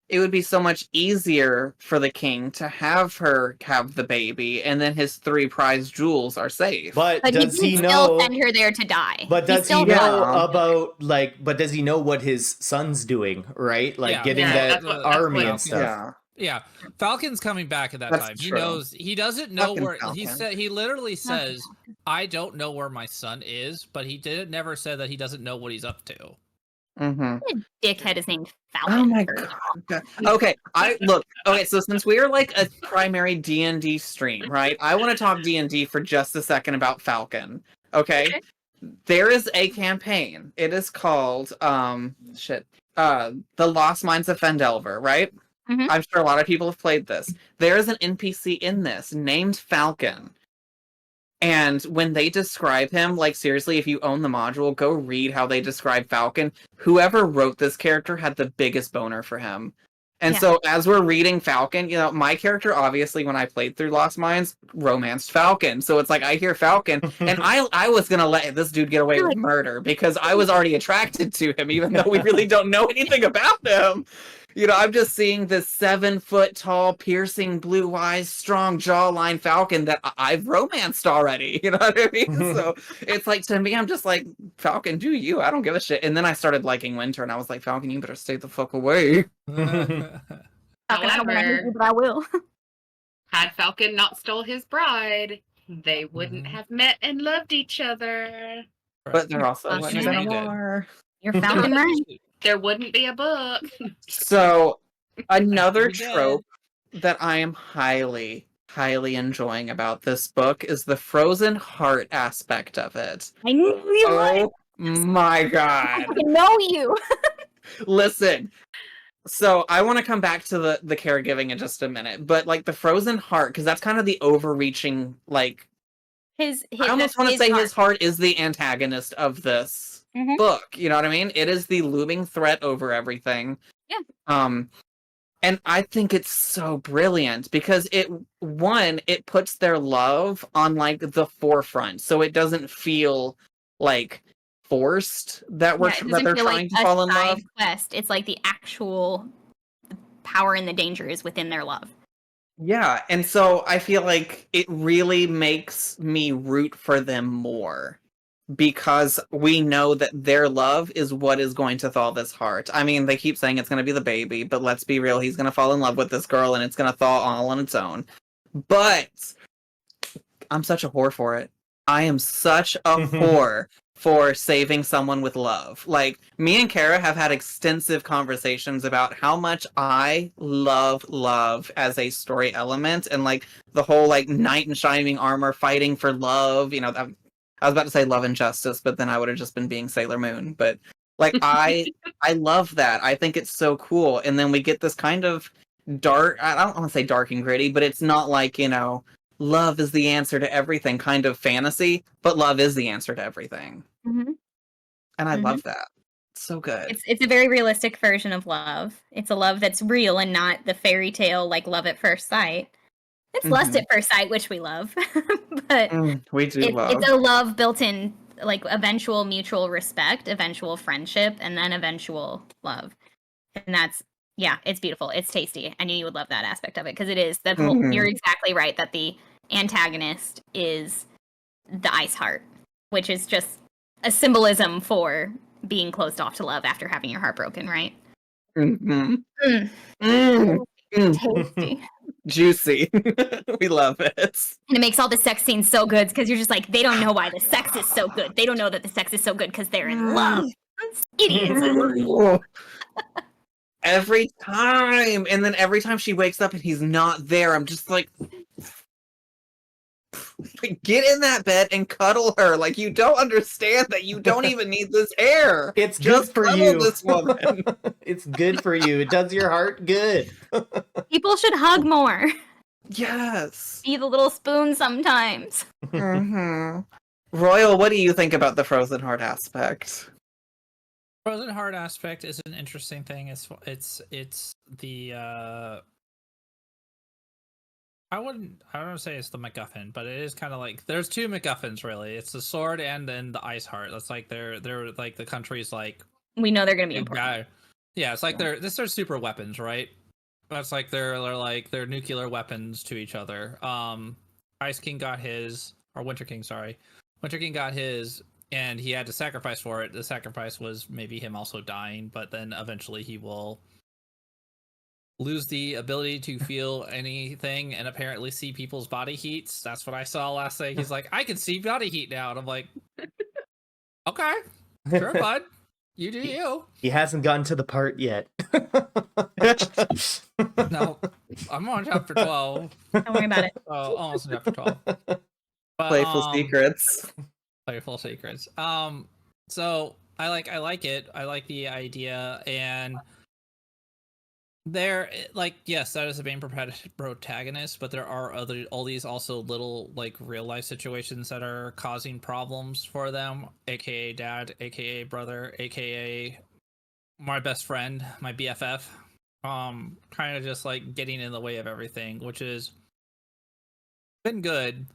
Speaker 2: it would be so much easier for the king to have her have the baby, and then his 3 prized jewels are safe.
Speaker 4: But
Speaker 1: But
Speaker 4: does
Speaker 1: he
Speaker 4: he
Speaker 1: did still
Speaker 4: know?
Speaker 1: send her there to die.
Speaker 4: But does he
Speaker 1: still
Speaker 4: know
Speaker 2: Yeah.
Speaker 4: about But does he know what his son's doing? Right, like
Speaker 3: Yeah.
Speaker 4: getting
Speaker 5: Yeah,
Speaker 4: that
Speaker 5: that's what-
Speaker 4: army
Speaker 5: that's
Speaker 4: and
Speaker 5: what-
Speaker 4: stuff.
Speaker 2: Yeah.
Speaker 3: Yeah, Falcon's coming back at that
Speaker 2: That's
Speaker 3: time.
Speaker 2: true.
Speaker 3: He knows. He doesn't know
Speaker 2: Fucking
Speaker 3: where he
Speaker 2: Falcon.
Speaker 3: said. He literally says, "I don't know where my son is," but he never said that he doesn't know what he's up to.
Speaker 2: Mm-hmm.
Speaker 1: dickhead is named Falcon.
Speaker 2: Oh my god. Okay, Okay, so since we are like a primary D&D stream, right? I want to talk D&D for just a second about Falcon. Okay? There is a campaign. It is called The Lost Mines of Fendelver, right?
Speaker 1: Mhm.
Speaker 2: I'm sure a lot of people have played this. There is an NPC in this named Falcon. And when they describe him, like seriously, if you own the module, go read how they describe Falcon. Whoever wrote this character had the biggest boner for him. And
Speaker 1: Yeah.
Speaker 2: so as we're reading Falcon, my character, obviously, when I played through Lost Mines, romanced Falcon. So it's like, I hear Falcon, and I was going to let this dude get away with murder because I was already attracted to him, even though we really don't know anything about him. I'm just seeing this 7-foot tall, piercing blue eyes, strong jawline Falcon that I've romanced already. You know what I mean? So it's like, to me, I'm just like, Falcon, do you? I don't give a shit. And then I started liking Winter, and I was like, Falcon, you better stay the fuck away.
Speaker 1: Falcon, I don't want to hate
Speaker 5: However,
Speaker 1: you, but I will.
Speaker 5: had Falcon not stole his bride, they wouldn't have met and loved each other.
Speaker 2: But they're also
Speaker 1: Awesome.
Speaker 2: winning
Speaker 3: They
Speaker 2: in
Speaker 3: did.
Speaker 2: war.
Speaker 1: You're Falcon, right?
Speaker 5: There wouldn't be a book.
Speaker 2: So another
Speaker 3: We did.
Speaker 2: trope that I am highly, highly enjoying about this book is the frozen heart aspect of it.
Speaker 1: I knew you would.
Speaker 2: Oh my
Speaker 1: I
Speaker 2: god.
Speaker 1: fucking know you.
Speaker 2: Listen. So I want to come back to the caregiving in just a minute, but like the frozen heart, because that's kind of the overreaching, like
Speaker 1: His
Speaker 2: I almost want to say his heart is the antagonist of this
Speaker 1: Mhm.
Speaker 2: book. You know what I mean? It is the looming threat over everything.
Speaker 1: Yeah.
Speaker 2: And I think it's so brilliant because it puts their love on like the forefront, so it doesn't feel like forced that
Speaker 1: it doesn't
Speaker 2: they're
Speaker 1: feel
Speaker 2: trying
Speaker 1: like
Speaker 2: to fall in
Speaker 1: a
Speaker 2: love.
Speaker 1: side quest. It's like the actual power and the danger is within their love.
Speaker 2: Yeah, and so I feel like it really makes me root for them more because we know that their love is what is going to thaw this heart. I mean, they keep saying it's going to be the baby, but let's be real, he's going to fall in love with this girl and it's going to thaw all on its own. But I'm such a whore for it. I am such a whore for saving someone with love. Like, me and Kara have had extensive conversations about how much I love as a story element, and like the whole like knight in shining armor fighting for love. I was about to say love and justice, but then I would have just been being Sailor Moon. But like I love that. I think it's so cool. And then we get this kind of dark, I don't want to say dark and gritty, but it's not like, love is the answer to everything kind of fantasy, but love is the answer to everything.
Speaker 1: Mm-hmm.
Speaker 2: And I love that. It's so good.
Speaker 1: It's a very realistic version of love. It's a love that's real and not the fairy tale like love at first sight. It's lust at first sight, which we love, but
Speaker 2: We do love.
Speaker 1: it's a love built in like eventual mutual respect, eventual friendship, and then eventual love. And it's beautiful. It's tasty. I knew you would love that aspect of it because it is that whole. You're exactly right that the antagonist is the ice heart, which is just a symbolism for being closed off to love after having your heart broken, right? Tasty.
Speaker 2: Juicy. We love it.
Speaker 1: And it makes all the sex scenes so good because you're just like, they don't know why the sex is so good. They don't know that the sex is so good because they're in love. Idiots.
Speaker 2: Every time. And then every time she wakes up and he's not there, I'm just like, Get in that bed and cuddle her. Like, you don't understand that you don't even need this hair.
Speaker 4: It's
Speaker 2: Just
Speaker 4: good for
Speaker 2: cuddle
Speaker 4: you.
Speaker 2: this woman.
Speaker 4: It's good for you. It does your heart good.
Speaker 1: People should hug more.
Speaker 2: Yes.
Speaker 1: Be the little spoon sometimes.
Speaker 2: hmm Royal, what do you think about the frozen heart aspect?
Speaker 3: Frozen heart aspect is an interesting thing. It's the I don't say it's the MacGuffin, but it is kind of like there's two MacGuffins really. It's the sword and then the ice heart. That's like they're like the country's like
Speaker 1: We know they're gonna be
Speaker 3: big
Speaker 1: important.
Speaker 3: guy. Yeah, it's like they're super weapons, right? That's like they're like they're nuclear weapons to each other. Ice King got his, or Winter King, sorry. Winter King got his, and he had to sacrifice for it. The sacrifice was maybe him also dying, but then eventually he will lose the ability to feel anything and apparently see people's body heats. That's what I saw last night. He's like, I can see body heat now. And I'm like, okay, sure, bud. You do you.
Speaker 4: He hasn't gotten to the part yet.
Speaker 3: No, I'm on chapter 12.
Speaker 1: Don't worry about it.
Speaker 3: Oh, almost on chapter 12. But,
Speaker 2: Playful secrets.
Speaker 3: Playful secrets. So I like it. I like the idea, and there, like, yes, that is the main protagonist, but there are all these also little like real life situations that are causing problems for them, aka dad, aka brother, aka my best friend, my BFF. Kind of just like getting in the way of everything, which is been good.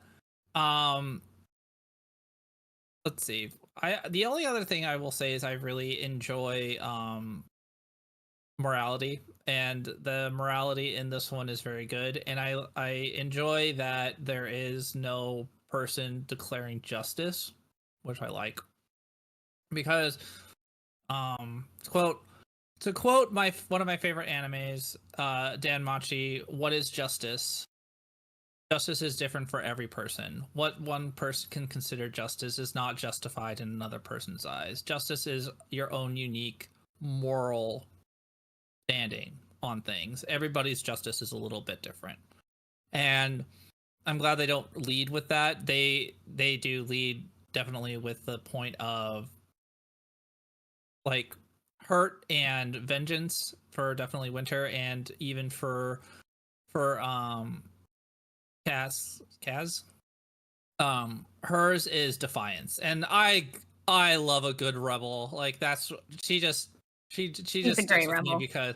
Speaker 3: Let's see. The only other thing I will say is I really enjoy morality, and the morality in this one is very good, and I enjoy that there is no person declaring justice, which I like, because to quote one of my favorite animes, Dan Machi, what is justice? Justice is different for every person. What one person can consider justice is not justified in another person's eyes. Justice is your own unique moral standing on things. Everybody's justice is a little bit different. And I'm glad they don't lead with that. They do lead definitely with the point of like hurt and vengeance for definitely Winter, and even for Kaz. Hers is defiance, and I love a good rebel. Like that's she just
Speaker 1: a
Speaker 3: sticks
Speaker 1: great
Speaker 3: with me
Speaker 1: rebel.
Speaker 3: because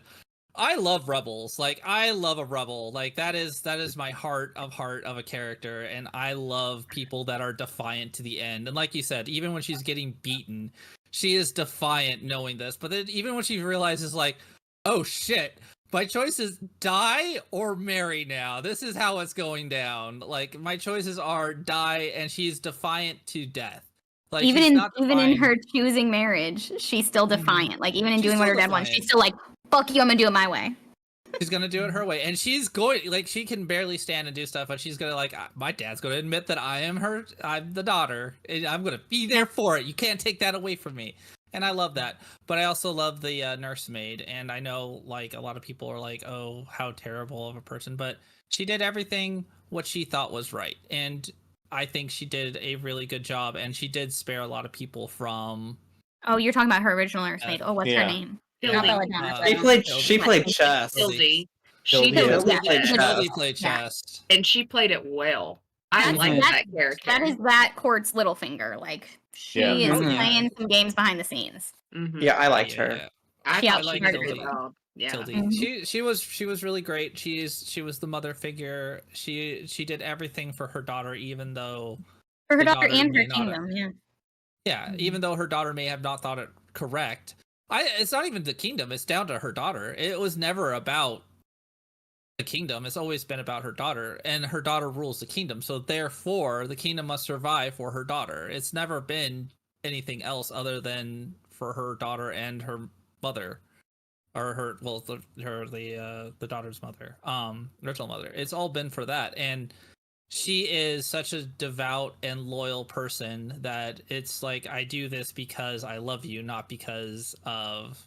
Speaker 3: I love rebels. Like I love a rebel. Like that is my heart of a character, and I love people that are defiant to the end. And like you said, even when she's getting beaten, she is defiant knowing this. But then even when she realizes like, oh shit, my choice is die or marry now. This is how it's going down. Like my choices are die, and she's defiant to death. Like
Speaker 1: even
Speaker 3: she's
Speaker 1: in
Speaker 3: not
Speaker 1: even in
Speaker 3: defiant.
Speaker 1: her choosing marriage, she's still defiant. Like even in
Speaker 3: She's
Speaker 1: doing what
Speaker 3: still
Speaker 1: her dad wants, she's
Speaker 3: defiant.
Speaker 1: still like, "Fuck you, I'm gonna do it my way."
Speaker 3: She's gonna do it her way, and she's going like she can barely stand and do stuff, but she's gonna like my dad's gonna admit that I'm the daughter, and I'm gonna be there for it. You can't take that away from me, and I love that. But I also love the nursemaid, and I know like a lot of people are like, oh, how terrible of a person, but she did everything what she thought was right, and I think she did a really good job, and she did spare a lot of people from.
Speaker 1: Oh, you're talking about her original nursemaid. Oh, what's her
Speaker 4: yeah.
Speaker 1: name?
Speaker 5: Hildy.
Speaker 1: Not Belladonna.
Speaker 2: She played chess.
Speaker 5: Hildy.
Speaker 4: Hildy,
Speaker 5: She did
Speaker 4: yeah.
Speaker 2: Hildy
Speaker 5: well,
Speaker 2: played chess.
Speaker 3: Hildy played
Speaker 1: Yeah.
Speaker 3: chess.
Speaker 5: and she played it well. I
Speaker 1: That's-
Speaker 5: like
Speaker 1: that's-
Speaker 5: that character.
Speaker 1: That is that court's little finger. Like she
Speaker 4: Yeah.
Speaker 1: is
Speaker 2: Oh, yeah.
Speaker 1: playing some games behind the scenes.
Speaker 5: Mhm.
Speaker 2: Yeah, I liked
Speaker 3: Yeah,
Speaker 2: her.
Speaker 3: yeah.
Speaker 5: I
Speaker 1: She
Speaker 5: thought
Speaker 3: like
Speaker 5: she did a
Speaker 3: Hildy.
Speaker 5: good job. Yeah.
Speaker 3: Tildy.
Speaker 1: Mhm.
Speaker 3: She was really great. She was the mother figure. She did everything for her daughter, even though
Speaker 1: For her
Speaker 3: The
Speaker 1: daughter
Speaker 3: daughter
Speaker 1: and
Speaker 3: may
Speaker 1: her
Speaker 3: not
Speaker 1: kingdom, yeah.
Speaker 3: yeah, even though her daughter may have not thought it correct. It's not even the kingdom. It's down to her daughter. It was never about the kingdom. It's always been about her daughter, and her daughter rules the kingdom. So therefore, the kingdom must survive for her daughter. It's never been anything else other than for her daughter and her mother, or her the daughter's mother, original mother. It's all been for that, and she is such a devout and loyal person that it's like I do this because I love you, not because of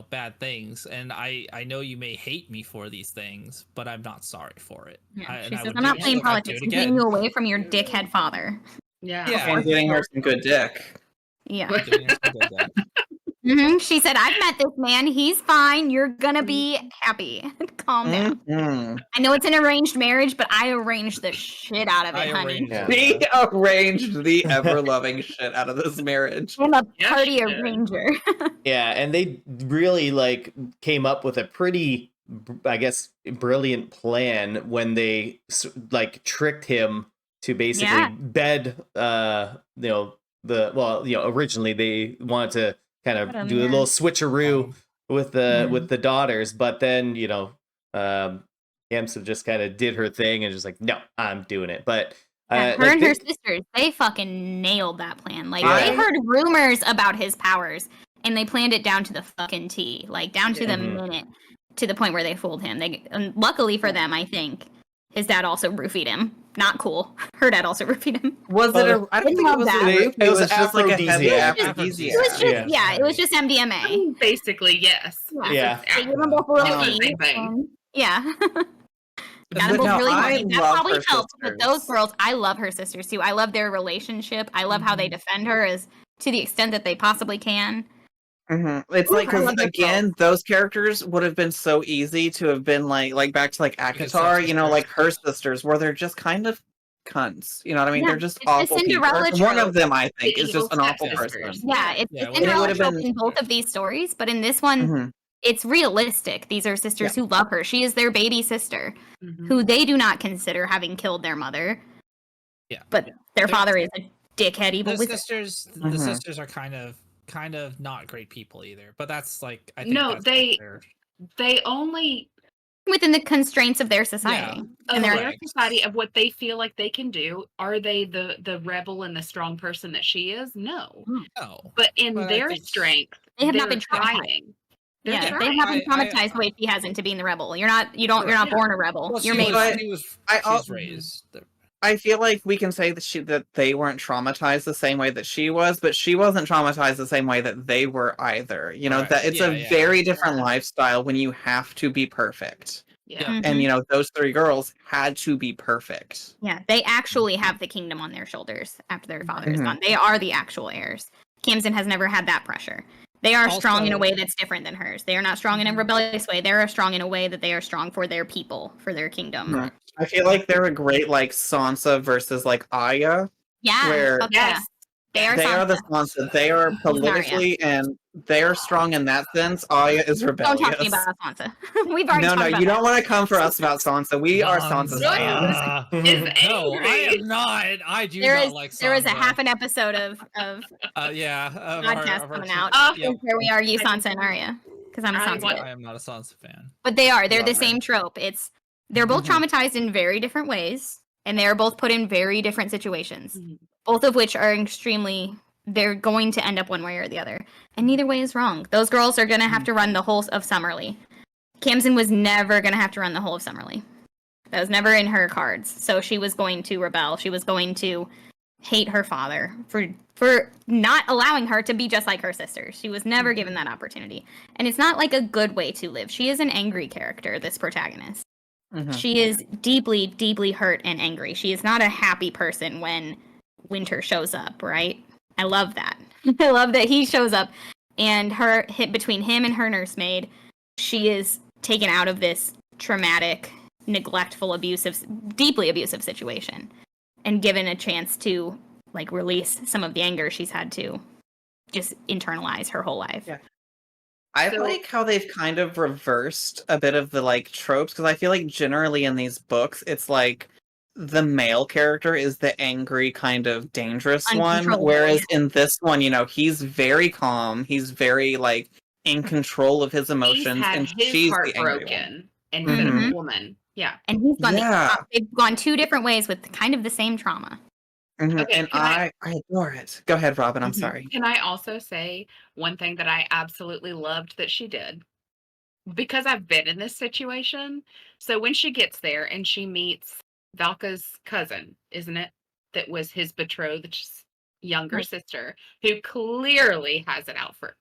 Speaker 3: bad things, and I know you may hate me for these things, but I'm not sorry for it.
Speaker 1: Yeah,
Speaker 3: And
Speaker 1: she
Speaker 3: I
Speaker 1: says,
Speaker 3: would
Speaker 1: I'm
Speaker 3: do
Speaker 1: not
Speaker 3: it
Speaker 1: playing
Speaker 3: still. I'd do
Speaker 1: politics.
Speaker 3: it
Speaker 1: I'm getting
Speaker 3: again.
Speaker 1: you away from your dickhead father.
Speaker 5: Yeah.
Speaker 3: Yeah.
Speaker 2: And getting her some good dick.
Speaker 1: Yeah.
Speaker 3: Doing some good there.
Speaker 1: She said, I've met this man. He's fine. You're going to be happy. Calm down.
Speaker 2: Mhm.
Speaker 1: I know it's an arranged marriage, but I arranged the shit out of it,
Speaker 3: I
Speaker 1: honey.
Speaker 3: arranged
Speaker 4: Yeah.
Speaker 3: it,
Speaker 2: She
Speaker 3: yeah.
Speaker 2: arranged the ever-loving shit out of this marriage.
Speaker 1: I'm a
Speaker 5: Yeah,
Speaker 1: party
Speaker 5: she did.
Speaker 1: arranger.
Speaker 4: Yeah, and they really like came up with a pretty, I guess, brilliant plan when they like tricked him to basically
Speaker 1: Yeah.
Speaker 4: bed. Originally they wanted to kind of do a little switcheroo with the daughters, but then Yamsa just kind of did her thing and just like, no, I'm doing it. But
Speaker 1: Yeah, her
Speaker 4: like
Speaker 1: and her sisters, they fucking nailed that plan. Like,
Speaker 2: Yeah.
Speaker 1: they heard rumors about his powers, and they planned it down to the fucking T. Like, down to the minute, to the point where they fooled him. And luckily for them, I think, his dad also roofied him. Not cool. Her dad also roofied him.
Speaker 2: Was it a? I don't think it was a
Speaker 1: That.
Speaker 2: roof. It was just like a heavy
Speaker 4: aphrodisiac.
Speaker 2: aphrodisiac.
Speaker 1: It was just,
Speaker 4: Yeah.
Speaker 1: it was just MDMA.
Speaker 5: Basically, yes.
Speaker 4: Yeah.
Speaker 1: They gave them both a little
Speaker 5: It's the
Speaker 1: tea,
Speaker 5: same thing.
Speaker 1: and- Yeah.
Speaker 2: But
Speaker 1: Got them both
Speaker 2: no,
Speaker 1: really
Speaker 2: I
Speaker 1: horny. That
Speaker 2: love
Speaker 1: probably
Speaker 2: her
Speaker 1: helped. But
Speaker 2: sisters.
Speaker 1: those girls, I love her sisters too. I love their relationship. I love how they defend her as to the extent that they possibly can.
Speaker 2: It's
Speaker 1: Ooh,
Speaker 2: like,
Speaker 1: I
Speaker 2: because
Speaker 1: love those
Speaker 2: again, those characters would have been so easy to have been like back to like
Speaker 3: Because they're
Speaker 2: Akatar, like her
Speaker 3: sisters.
Speaker 2: sisters, where they're just kind of cunts. You know what I mean?
Speaker 1: Yeah,
Speaker 2: They're just
Speaker 1: it's the
Speaker 2: awful people.
Speaker 1: Cinderella
Speaker 2: One
Speaker 1: trope.
Speaker 2: of them, I think,
Speaker 5: The
Speaker 2: is just an
Speaker 5: evil
Speaker 2: awful
Speaker 5: stepsisters.
Speaker 2: person.
Speaker 1: Yeah, it's
Speaker 3: Yeah,
Speaker 1: the
Speaker 3: well,
Speaker 1: Cinderella
Speaker 2: would've
Speaker 1: trope
Speaker 2: been-
Speaker 1: in both of these stories, but in this one,
Speaker 2: Mhm.
Speaker 1: it's realistic. These are sisters who love her. She is their baby sister,
Speaker 5: Mhm.
Speaker 1: who they do not consider having killed their mother.
Speaker 3: Yeah.
Speaker 1: But their
Speaker 3: They're-
Speaker 1: father is a dickhead evil
Speaker 3: The
Speaker 1: wizard.
Speaker 3: sisters, the
Speaker 2: Mhm.
Speaker 3: sisters are kind of not great people either. But that's like, I think
Speaker 5: No,
Speaker 3: that's
Speaker 5: they-
Speaker 3: like their-
Speaker 5: They only
Speaker 1: Within the constraints of their society.
Speaker 5: of
Speaker 1: And
Speaker 5: their
Speaker 1: they're
Speaker 3: Correct.
Speaker 5: society of what they feel like they can do. Are they the rebel and the strong person that she is? No.
Speaker 3: no.
Speaker 5: But in
Speaker 3: But I
Speaker 5: their
Speaker 3: think-
Speaker 5: strength,
Speaker 1: They have not
Speaker 5: they're
Speaker 1: been traumatized.
Speaker 5: trying. They're
Speaker 1: Yeah,
Speaker 5: trying.
Speaker 1: they haven't
Speaker 3: I-
Speaker 1: traumatized the way she has into being the rebel. You're not born a rebel.
Speaker 3: Well,
Speaker 1: You're
Speaker 3: she
Speaker 1: made
Speaker 3: was,
Speaker 1: one.
Speaker 3: she was
Speaker 2: I-
Speaker 3: raised.
Speaker 2: I feel like we can say that they weren't traumatized the same way that she was, but she wasn't traumatized the same way that they were either.
Speaker 3: Correct.
Speaker 2: That it's
Speaker 3: Yeah,
Speaker 2: a
Speaker 3: yeah.
Speaker 2: very different
Speaker 5: Yeah.
Speaker 2: lifestyle when you have to be perfect.
Speaker 5: Yeah.
Speaker 3: Yeah.
Speaker 2: And those three girls had to be perfect.
Speaker 1: Yeah, they actually have the kingdom on their shoulders after their father is
Speaker 2: Mhm.
Speaker 1: gone. They are the actual heirs. Kamsin has never had that pressure. They are strong in a
Speaker 3: Also-
Speaker 1: way that's different than hers. They are not strong in a rebellious way. They are strong in a way that they are strong for their people, for their kingdom.
Speaker 2: Mhm. I feel like they're a great like Sansa versus like Arya.
Speaker 1: Yeah,
Speaker 2: Where-
Speaker 1: fuck yeah.
Speaker 5: Yes.
Speaker 1: They are
Speaker 2: They are the
Speaker 1: Sansa.
Speaker 2: Sansa. They are politically and they are strong in that sense. Arya is
Speaker 1: Don't
Speaker 2: rebellious.
Speaker 1: talk to me about Sansa. We've already
Speaker 2: No,
Speaker 1: talked about
Speaker 2: you
Speaker 1: that.
Speaker 2: don't want to come for us about Sansa. We are Sansa's fans.
Speaker 5: Is
Speaker 3: No, I
Speaker 5: angry.
Speaker 3: am not. I do
Speaker 1: There
Speaker 3: not
Speaker 1: is
Speaker 3: like
Speaker 1: there is a
Speaker 3: Sansa.
Speaker 1: half an episode of
Speaker 3: Yeah. Of
Speaker 1: podcast
Speaker 3: our
Speaker 1: coming
Speaker 3: two-
Speaker 1: out
Speaker 5: Oh.
Speaker 3: Yep.
Speaker 1: where we argue
Speaker 5: I
Speaker 1: Sansa and Arya because I'm a
Speaker 5: I
Speaker 1: Sansa.
Speaker 5: want-
Speaker 1: bitch.
Speaker 3: I am not a Sansa fan.
Speaker 1: But they're the
Speaker 2: Love her.
Speaker 1: same trope. They're both
Speaker 2: Mhm.
Speaker 1: traumatized in very different ways, and they are both put in very different situations.
Speaker 5: Mhm.
Speaker 1: Both of which are they're going to end up one way or the other. And neither way is wrong. Those girls are gonna have to run the whole of Summerlee. Kamsin was never gonna have to run the whole of Summerlee. That was never in her cards. So she was going to rebel. She was going to hate her father for not allowing her to be just like her sisters. She was never given that opportunity. And it's not like a good way to live. She is an angry character, this protagonist.
Speaker 2: Mhm.
Speaker 1: She is deeply, deeply hurt and angry. She is not a happy person when Winter shows up, right? I love that. I love that he shows up and between him and her nursemaid, she is taken out of this traumatic, neglectful, deeply abusive situation and given a chance to like release some of the anger she's had to just internalize her whole life.
Speaker 2: Yeah. I
Speaker 5: So-
Speaker 2: like how they've kind of reversed a bit of the like tropes because I feel like generally in these books it's like the male character is the angry kind of dangerous one,
Speaker 1: Uncontrollable,
Speaker 2: whereas in this one, he's very calm, he's very like in control of his
Speaker 5: He's
Speaker 2: emotions,
Speaker 5: had
Speaker 2: and
Speaker 5: his
Speaker 2: she's
Speaker 5: heart
Speaker 2: the angry one.
Speaker 5: broken instead of
Speaker 1: Mhm.
Speaker 5: a woman. Yeah.
Speaker 1: And he's gone
Speaker 2: Yeah.
Speaker 1: they've gone two different ways with kind of the same trauma.
Speaker 2: Mhm,
Speaker 5: Okay,
Speaker 2: and
Speaker 5: can I-
Speaker 2: I adore it. Go ahead, Robin. I'm
Speaker 1: Mhm.
Speaker 2: sorry.
Speaker 5: Can I also say one thing that I absolutely loved that she did? Because I've been in this situation. So when she gets there and she meets Valka's cousin, isn't it? That was his betrothed younger
Speaker 1: Right.
Speaker 5: sister, who clearly has it out for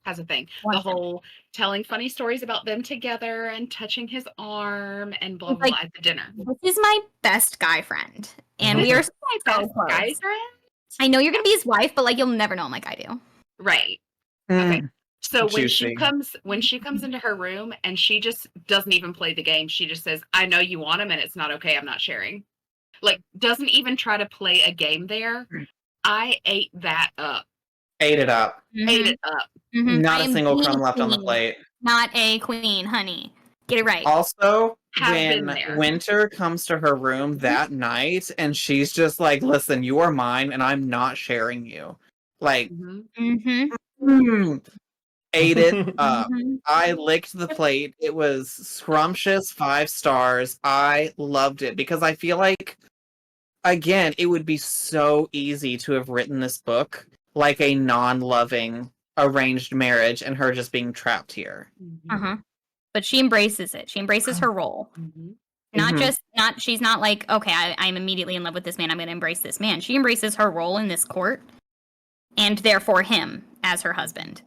Speaker 5: has a thing.
Speaker 1: One
Speaker 5: The
Speaker 1: thing.
Speaker 5: whole telling funny stories about them together and touching his arm and blah,
Speaker 1: It's
Speaker 5: blah,
Speaker 1: like,
Speaker 5: blah at the dinner.
Speaker 1: This is my best guy friend. And we are so
Speaker 5: Best
Speaker 1: close.
Speaker 5: guy friend?
Speaker 1: I know you're going to be his wife, but like you'll never know him like I do.
Speaker 5: Right.
Speaker 2: Mm.
Speaker 5: Okay. So
Speaker 2: Juicy.
Speaker 5: when she comes into her room and she just doesn't even play the game, she just says, "I know you want him and it's not okay, I'm not sharing." Like, doesn't even try to play a game there. I ate that up.
Speaker 2: Ate it up.
Speaker 5: Ate it up.
Speaker 1: Mhm.
Speaker 2: Not
Speaker 1: I
Speaker 2: a
Speaker 1: am
Speaker 2: single
Speaker 1: the
Speaker 2: crumb left on the
Speaker 1: queen,
Speaker 2: plate.
Speaker 1: Not a queen, honey. Get it right.
Speaker 2: Also,
Speaker 5: Have been
Speaker 2: when
Speaker 5: there.
Speaker 2: Winter comes to her room that night and she's just like, listen, you are mine and I'm not sharing you. Like,
Speaker 1: Mm-hmm.
Speaker 2: ate it up.
Speaker 1: Mm-hmm.
Speaker 2: I licked the plate. It was scrumptious, 5 stars. I loved it because I feel like, again, it would be so easy to have written this book like a non-loving arranged marriage and her just being trapped here.
Speaker 1: Uh-huh. But she embraces it. She embraces her role.
Speaker 2: Mhm.
Speaker 1: She's not like, okay, I'm immediately in love with this man. I'm going to embrace this man. She embraces her role in this court and therefore him as her husband.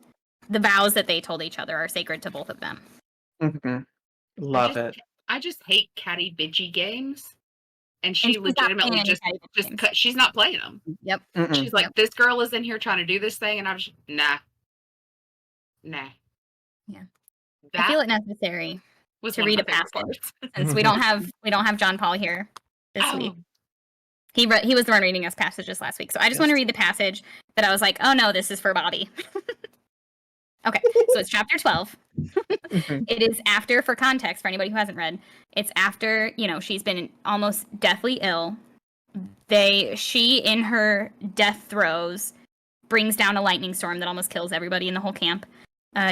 Speaker 1: The vows that they told each other are sacred to both of them.
Speaker 2: Mhm. Love it.
Speaker 5: I just hate catty bitchy games. And she
Speaker 1: she's not playing
Speaker 5: legitimately
Speaker 1: any
Speaker 5: just
Speaker 1: catty bitch games.
Speaker 5: she's not playing them.
Speaker 1: Yep.
Speaker 2: Mm-mm.
Speaker 5: She's like, this girl is in here trying to do this thing, and I'm just nah.
Speaker 1: Yeah.
Speaker 5: That
Speaker 1: I feel it necessary
Speaker 5: was
Speaker 1: to
Speaker 5: one of
Speaker 1: read
Speaker 5: my
Speaker 1: a
Speaker 5: favorite
Speaker 1: passage
Speaker 5: parts.
Speaker 1: since we don't have John Paul here this
Speaker 5: Oh.
Speaker 1: week. He was the one reading us passages last week, so I just want to read the passage that I was like, oh no, this is for Bobby. Okay, so it's chapter 12.
Speaker 2: Mhm.
Speaker 1: It is after, for context, for anybody who hasn't read, it's after, she's been almost deathly ill. She, in her death throes, brings down a lightning storm that almost kills everybody in the whole camp.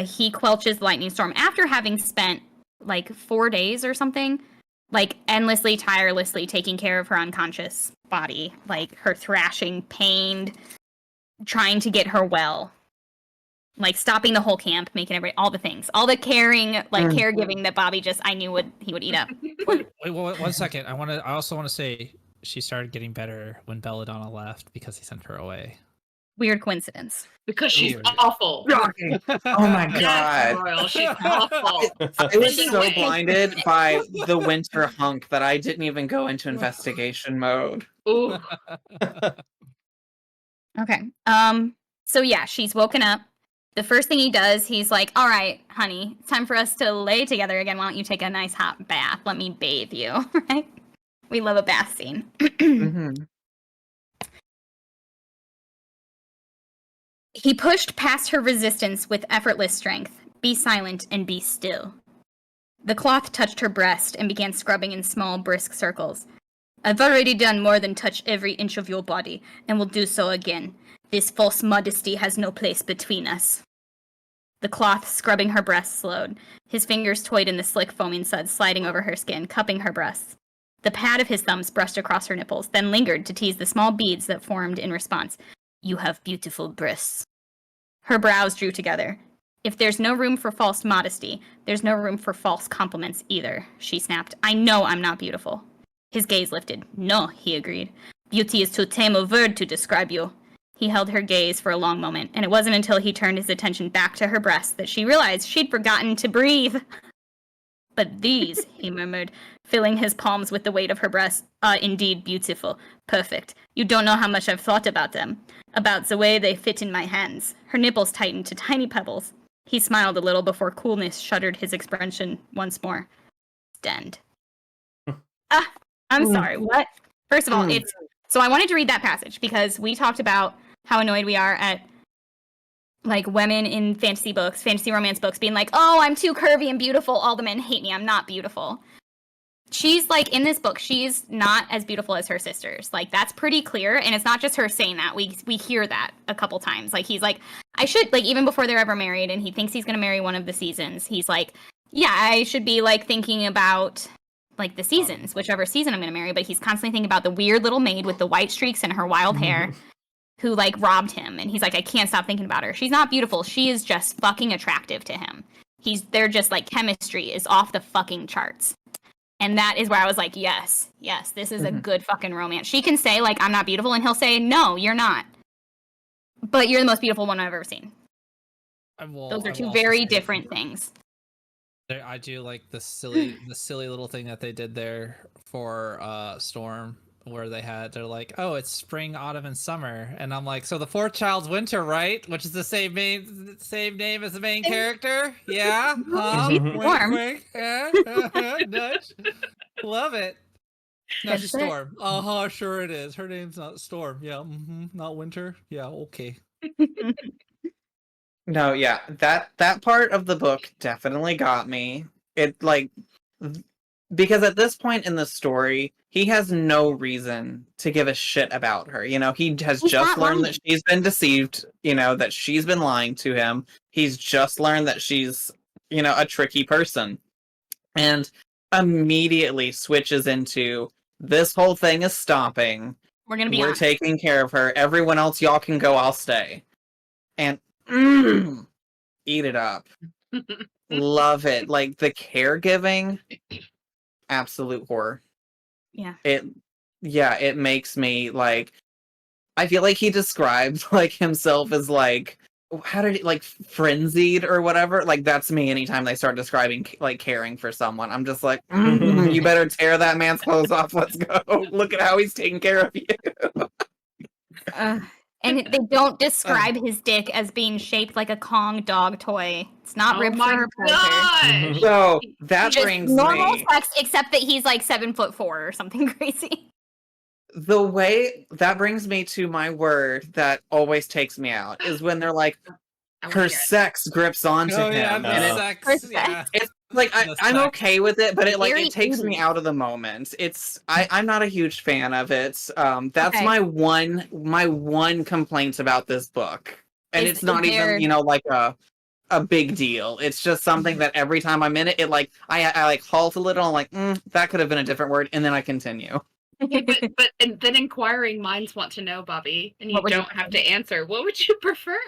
Speaker 1: He quelches the lightning storm after having spent, 4 days or something, endlessly, tirelessly taking care of her unconscious body, her thrashing, pained, trying to get her well. Stopping the whole camp, making all the things, all the caring, caregiving that Bobby I knew he would eat up.
Speaker 3: Wait, 1 second. I also want to say she started getting better when Belladonna left because he sent her away.
Speaker 1: Weird coincidence.
Speaker 5: Because she's
Speaker 3: Weird.
Speaker 5: awful.
Speaker 2: Shocking. Oh my
Speaker 5: Yes,
Speaker 2: god.
Speaker 5: Royal, she's awful.
Speaker 2: I was so
Speaker 5: Anyway.
Speaker 2: blinded by the winter hunk that I didn't even go into investigation mode.
Speaker 5: Ooh.
Speaker 1: Okay. So yeah, she's woken up. The first thing he does, he's like, all right, honey, it's time for us to lay together again. Why don't you take a nice hot bath? Let me bathe you, right? We love a bath scene.
Speaker 2: Mhm.
Speaker 1: He pushed past her resistance with effortless strength. Be silent and be still. The cloth touched her breast and began scrubbing in small, brisk circles. I've already done more than touch every inch of your body, and will do so again. This false modesty has no place between us. The cloth scrubbing her breast slowed. His fingers toyed in the slick foaming suds sliding over her skin, cupping her breasts. The pad of his thumbs brushed across her nipples, then lingered to tease the small beads that formed in response. You have beautiful breasts. Her brows drew together. If there's no room for false modesty, there's no room for false compliments either, she snapped. I know I'm not beautiful. His gaze lifted. No, he agreed. Beauty is too tame a word to describe you. He held her gaze for a long moment, and it wasn't until he turned his attention back to her breasts that she realized she'd forgotten to breathe. But these, he murmured, filling his palms with the weight of her breasts, are indeed beautiful. Perfect. You don't know how much I've thought about them. About the way they fit in my hands. Her nipples tightened to tiny pebbles. He smiled a little before coolness shuttered his expression once more. Stand. I'm sorry, what? First of all, so I wanted to read that passage because we talked about how annoyed we are at women in fantasy books, fantasy romance books being like, oh, I'm too curvy and beautiful. All the men hate me. I'm not beautiful. She's in this book, she's not as beautiful as her sisters. That's pretty clear. And it's not just her saying that. We hear that a couple times. He's like, I should, even before they're ever married and he thinks he's going to marry one of the seasons. He's like, yeah, I should be thinking about the seasons, whichever season I'm going to marry. But he's constantly thinking about the weird little maid with the white streaks and her wild hair who robbed him. And he's like, I can't stop thinking about her. She's not beautiful. She is just fucking attractive to him. They're just chemistry is off the fucking charts. And that is where I was like, yes, this is a good fucking romance. She can say, I'm not beautiful, and he'll say, no, you're not. But you're the most beautiful one I've ever seen. Those are two very different things.
Speaker 3: I do like the silly little thing that they did there for Storm, where they're like, oh, it's spring, autumn, and summer, and I'm like, so the fourth child's winter, right? Which is the same name as the main character. Yeah, huh?
Speaker 1: Storm.
Speaker 3: Wink, yeah. Nudge. Love it. No, she's Storm. Sure it is. Her name's not Storm. Yeah, not winter. Yeah, okay.
Speaker 2: No, yeah, that part of the book definitely got me. It like because at this point in the story, he has no reason to give a shit about her. You know, he has
Speaker 1: He's
Speaker 2: just
Speaker 1: not
Speaker 2: learned
Speaker 1: lying.
Speaker 2: that she's been deceived, you know, that she's been lying to him. He's just learned that she's, you know, a tricky person. And immediately switches into this whole thing is stopping.
Speaker 1: We're gonna be
Speaker 2: We're
Speaker 1: honest.
Speaker 2: taking care of her. Everyone else, y'all can go, I'll stay. And eat it up. Love it. Like the caregiving, absolute horror.
Speaker 1: Yeah.
Speaker 2: It makes me like I feel like he described like himself as like how did he like frenzied or whatever? Like that's me anytime they start describing like caring for someone. I'm just like, you better tear that man's clothes off. Let's go. Look at how he's taking care of you.
Speaker 1: And they don't describe his dick as being shaped like a Kong dog toy. It's not ribbed for her pleasure.
Speaker 5: gosh!
Speaker 2: So that
Speaker 1: Just
Speaker 2: brings
Speaker 1: normal
Speaker 2: me
Speaker 1: sex, except that he's like 7'4" or something crazy.
Speaker 2: the way that brings me to my word that always takes me out is when they're like
Speaker 5: I wanna
Speaker 2: her
Speaker 5: hear it.
Speaker 2: sex grips onto
Speaker 3: Oh yeah,
Speaker 2: him,
Speaker 3: the
Speaker 2: and
Speaker 3: sex. Yeah.
Speaker 2: it's like
Speaker 3: The
Speaker 2: I'm
Speaker 3: sex.
Speaker 2: okay with it, but
Speaker 1: Very
Speaker 2: it takes me
Speaker 1: 80s.
Speaker 2: out of the moment. I'm not a huge fan of it. That's
Speaker 1: Okay.
Speaker 2: my one complaint about this book, and
Speaker 1: Is
Speaker 2: it's not
Speaker 1: there-
Speaker 2: even like a big deal. It's just something that every time I'm in it, like I like halt a little. I'm like, that could have been a different word, and then I continue.
Speaker 5: But and then inquiring minds want to know, Bobby, and you
Speaker 1: What would you
Speaker 5: don't have to answer. What would you prefer?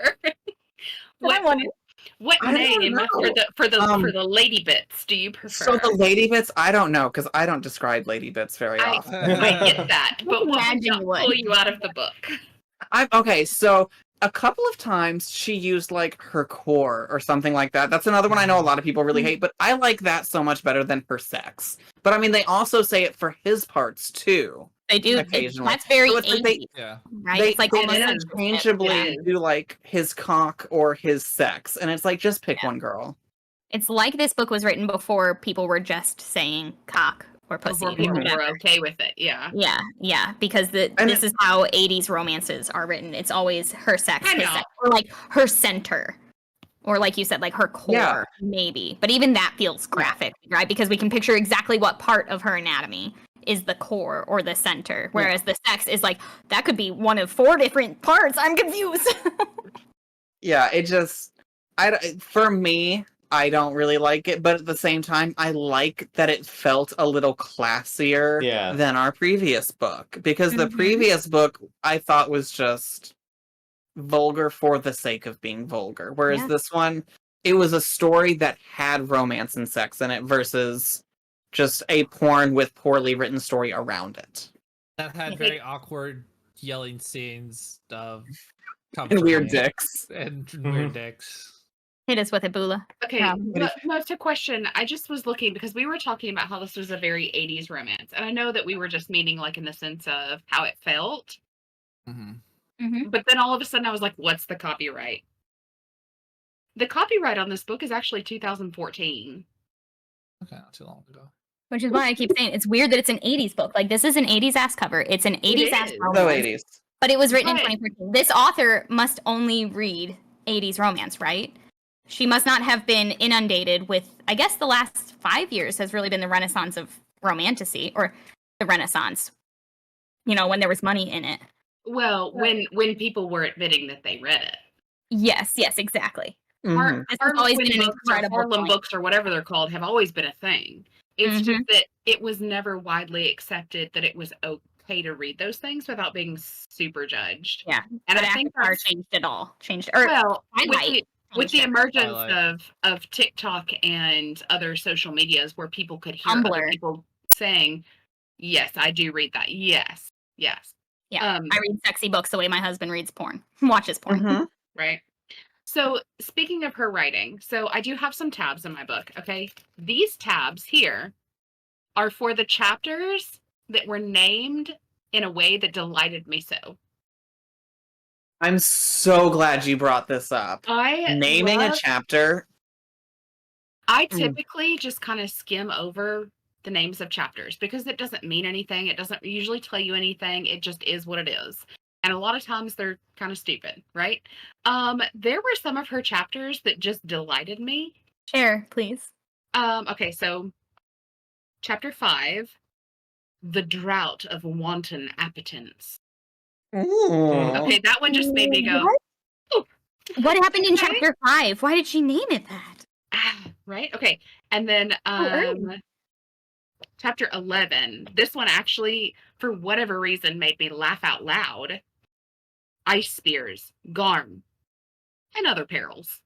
Speaker 1: I wonder.
Speaker 5: What
Speaker 2: I don't
Speaker 5: name
Speaker 2: know.
Speaker 5: for the lady bits do you prefer?
Speaker 2: So the lady bits, I don't know because I don't describe lady bits very often.
Speaker 5: I get that, but what would
Speaker 1: Imagine
Speaker 5: not
Speaker 1: you would.
Speaker 5: pull you out of the book?
Speaker 2: Okay, so a couple of times she used like her core or something like that. That's another one I know a lot of people really hate, but I like that so much better than her sex. But I mean, they also say it for his parts too.
Speaker 1: They do.
Speaker 2: Occasionally.
Speaker 1: That's very
Speaker 2: So it's like
Speaker 1: 80s,
Speaker 3: Yeah.
Speaker 1: right?
Speaker 2: They,
Speaker 1: It's like
Speaker 2: they
Speaker 1: almost like
Speaker 2: interchangeably do like his cock or his sex, and it's like just pick one girl.
Speaker 1: It's like this book was written before people were just saying cock or pussy.
Speaker 5: Before
Speaker 1: or
Speaker 5: people
Speaker 1: whatever.
Speaker 5: were okay with it, yeah.
Speaker 1: Yeah, because this is how 80s romances are written. It's always her sex,
Speaker 5: I
Speaker 1: his
Speaker 5: know.
Speaker 1: sex, or like her center, or like you said, like her core,
Speaker 2: Yeah.
Speaker 1: maybe. But even that feels graphic, right? Because we can picture exactly what part of her anatomy is the core or the center, whereas the sex is like that could be one of 4 different parts. I'm confused.
Speaker 2: Yeah, it just for me, I don't really like it, but at the same time, I like that it felt a little classier
Speaker 4: Yeah.
Speaker 2: than our previous book because the
Speaker 1: Mhm.
Speaker 2: previous book I thought was just vulgar for the sake of being vulgar, whereas
Speaker 1: Yeah.
Speaker 2: this one, it was a story that had romance and sex in it versus just a porn with poorly written story around it.
Speaker 3: That had very awkward yelling scenes of
Speaker 2: And weird
Speaker 3: comforting
Speaker 2: dicks.
Speaker 3: and weird dicks.
Speaker 1: Hit us with it, Bula.
Speaker 5: Okay, no, it's a question. I just was looking because we were talking about how this was a very 80s romance. And I know that we were just meaning like in the sense of how it felt.
Speaker 3: Mm-hmm.
Speaker 5: But then all of a sudden I was like, what's the copyright? The copyright on this book is actually 2014.
Speaker 3: Okay, not too long ago.
Speaker 1: Which is why I keep saying it's weird that it's an 80s book. Like this is an 80s ass cover. It's an 80s ass
Speaker 5: is.
Speaker 1: romance.
Speaker 2: So 80s.
Speaker 1: But it was written in
Speaker 5: Right.
Speaker 1: 2014. This author must only read 80s romance, right? She must not have been inundated with, I guess the last 5 years has really been the renaissance of romantasy, or the renaissance, you know, when there was money in it.
Speaker 5: Well, when people were admitting that they read it.
Speaker 1: Yes, exactly.
Speaker 2: Mhm.
Speaker 1: This has always been an
Speaker 5: books or
Speaker 1: incredible
Speaker 5: Harlem
Speaker 1: point.
Speaker 5: books or whatever they're called have always been a thing. It's
Speaker 1: Mhm.
Speaker 5: just that it was never widely accepted that it was okay to read those things without being super judged.
Speaker 1: Yeah.
Speaker 5: And
Speaker 1: But
Speaker 5: I think
Speaker 1: Avatar
Speaker 5: that's
Speaker 1: changed it all. Changed or
Speaker 5: well
Speaker 1: Twilight
Speaker 5: with the
Speaker 1: changed it.
Speaker 5: emergence
Speaker 3: Twilight.
Speaker 5: of TikTok and other social medias where people could hear other
Speaker 1: Tumblr.
Speaker 5: people saying, "Yes, I do read that. Yes, yes."
Speaker 1: Yeah. I read sexy books the way my husband reads porn. Watches porn.
Speaker 2: Mhm.
Speaker 5: Right. So speaking of her writing, so I do have some tabs in my book, okay? These tabs here are for the chapters that were named in a way that delighted me so.
Speaker 2: I'm so glad you brought this up. Naming a chapter.
Speaker 5: I typically just kind of skim over the names of chapters because it doesn't mean anything. It doesn't usually tell you anything. It just is what it is. And a lot of times they're kind of stupid, right? There were some of her chapters that just delighted me.
Speaker 1: Share, please.
Speaker 5: Okay, so chapter 5, The Drought of Wanton Appetence.
Speaker 2: Ooh.
Speaker 5: Okay, that one just made me go,
Speaker 1: What?
Speaker 5: "Oh,
Speaker 1: What happened in
Speaker 5: okay."
Speaker 1: chapter 5? Why did she name it that?
Speaker 5: Right? Okay. And then
Speaker 1: early.
Speaker 5: chapter 11. This one actually, for whatever reason, made me laugh out loud. Ice spears, Garm, and other perils.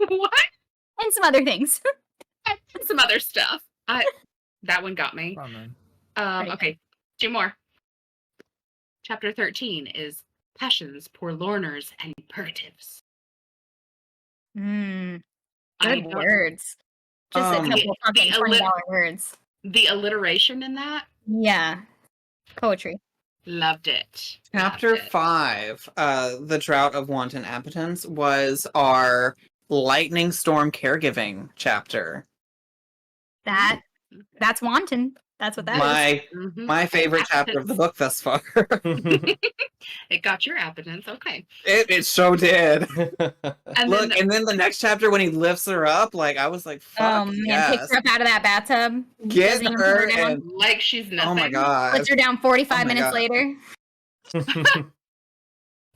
Speaker 5: What?
Speaker 1: And some other things.
Speaker 5: And some other stuff. That one got me.
Speaker 1: Pretty
Speaker 5: Okay, 2 more. Chapter 13 is Passions, Forlorners, and Purgatives.
Speaker 1: Mm,
Speaker 5: I
Speaker 1: good
Speaker 5: don't-
Speaker 1: words. Just a couple fucking $20 words.
Speaker 5: The alliteration in that,
Speaker 1: Yeah. Poetry.
Speaker 5: loved it.
Speaker 2: Chapter
Speaker 5: Loved it.
Speaker 2: 5, The Drought of Wanton Appetence, was our lightning storm caregiving chapter.
Speaker 1: That's wanton. That's what that is.
Speaker 5: Mhm.
Speaker 2: My favorite chapter of the book thus far.
Speaker 5: It got your appetence. Okay.
Speaker 2: It so did.
Speaker 5: And
Speaker 2: Look,
Speaker 5: then
Speaker 2: and then the next chapter when he lifts her up, like I was like, fuck,
Speaker 1: Oh man,
Speaker 2: yes.
Speaker 1: picks her up out of that bathtub.
Speaker 2: Get
Speaker 1: doesn't even put
Speaker 2: her
Speaker 1: her down.
Speaker 2: and
Speaker 5: like she's nothing.
Speaker 2: oh my god.
Speaker 1: Puts her down 45
Speaker 2: Oh my
Speaker 1: minutes
Speaker 2: God.
Speaker 1: later.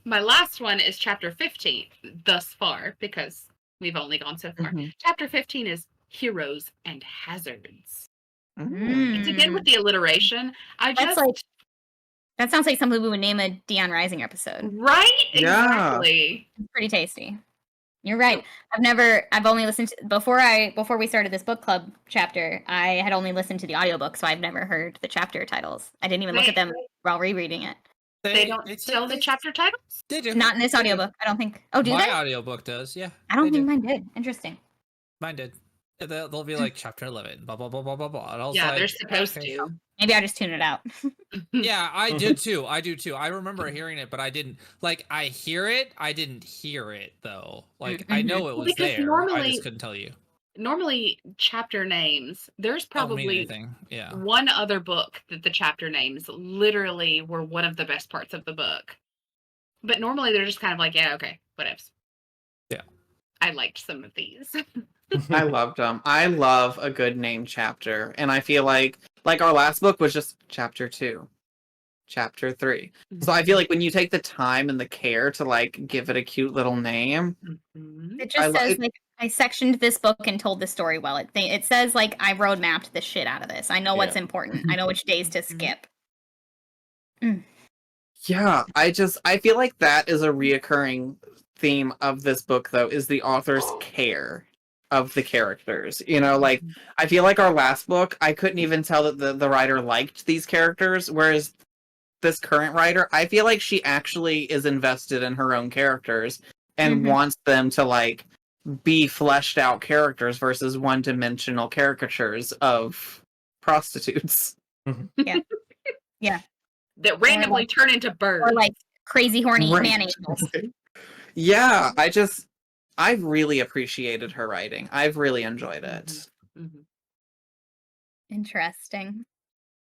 Speaker 5: My last one is chapter 15 thus far because we've only gone so far.
Speaker 2: Mhm.
Speaker 5: Chapter 15 is Heroes and Hazards.
Speaker 2: Mm.
Speaker 5: It's again with the alliteration.
Speaker 1: That sounds like something we would name a Dion Rising episode.
Speaker 5: Right?
Speaker 2: Yeah.
Speaker 5: Exactly.
Speaker 1: It's pretty tasty. You're right. I've only listened to before we started this book club chapter, I had only listened to the audiobook, so I've never heard the chapter titles. I didn't even look at them while rereading it.
Speaker 5: They don't tell the chapter titles?
Speaker 3: They do.
Speaker 1: Not in this audiobook, I don't think. Oh, do
Speaker 3: My
Speaker 1: they?
Speaker 3: audiobook does, yeah.
Speaker 1: I don't
Speaker 3: they
Speaker 1: think
Speaker 3: do.
Speaker 1: mine did. Interesting.
Speaker 3: Mine did. They'll be like chapter 11, blah, blah, blah, blah, blah, blah. And I was
Speaker 5: Yeah,
Speaker 3: like,
Speaker 5: they're supposed
Speaker 3: okay.
Speaker 5: to.
Speaker 1: Maybe I just tune it out.
Speaker 3: Yeah, I did too. I do too. I remember hearing it, but I didn't I hear it. I didn't hear it though. Like I know it was
Speaker 5: because
Speaker 3: there. I
Speaker 5: normally-
Speaker 3: just couldn't tell you.
Speaker 5: Normally, chapter names, there's
Speaker 3: Don't mean
Speaker 5: probably
Speaker 3: anything. Yeah.
Speaker 5: one other book that the chapter names literally were one of the best parts of the book. But normally they're just kind of like, yeah, okay, whatevs.
Speaker 3: Yeah.
Speaker 5: I liked some of these.
Speaker 2: I loved them. I love a good name chapter, and I feel like our last book was just chapter 2, chapter 3. So I feel like when you take the time and the care to like give it a cute little name,
Speaker 5: Mhm.
Speaker 1: It just says like I sectioned this book and told the story well. It says like I road mapped the shit out of this. I know what's important. I know which days to skip.
Speaker 2: yeah, I feel like that is a reoccurring theme of this book though, is the author's care of the characters. You know, like I feel like our last book, I couldn't even tell that the writer liked these characters, whereas this current writer, I feel like she actually is invested in her own characters and wants them to like be fleshed out characters versus one-dimensional caricatures of prostitutes.
Speaker 1: Yeah.
Speaker 5: That randomly turn into birds.
Speaker 1: Or like crazy horny
Speaker 2: Right.
Speaker 1: man angels.
Speaker 2: Yeah, I've really appreciated her writing. I've really enjoyed it.
Speaker 5: Mhm.
Speaker 1: Interesting.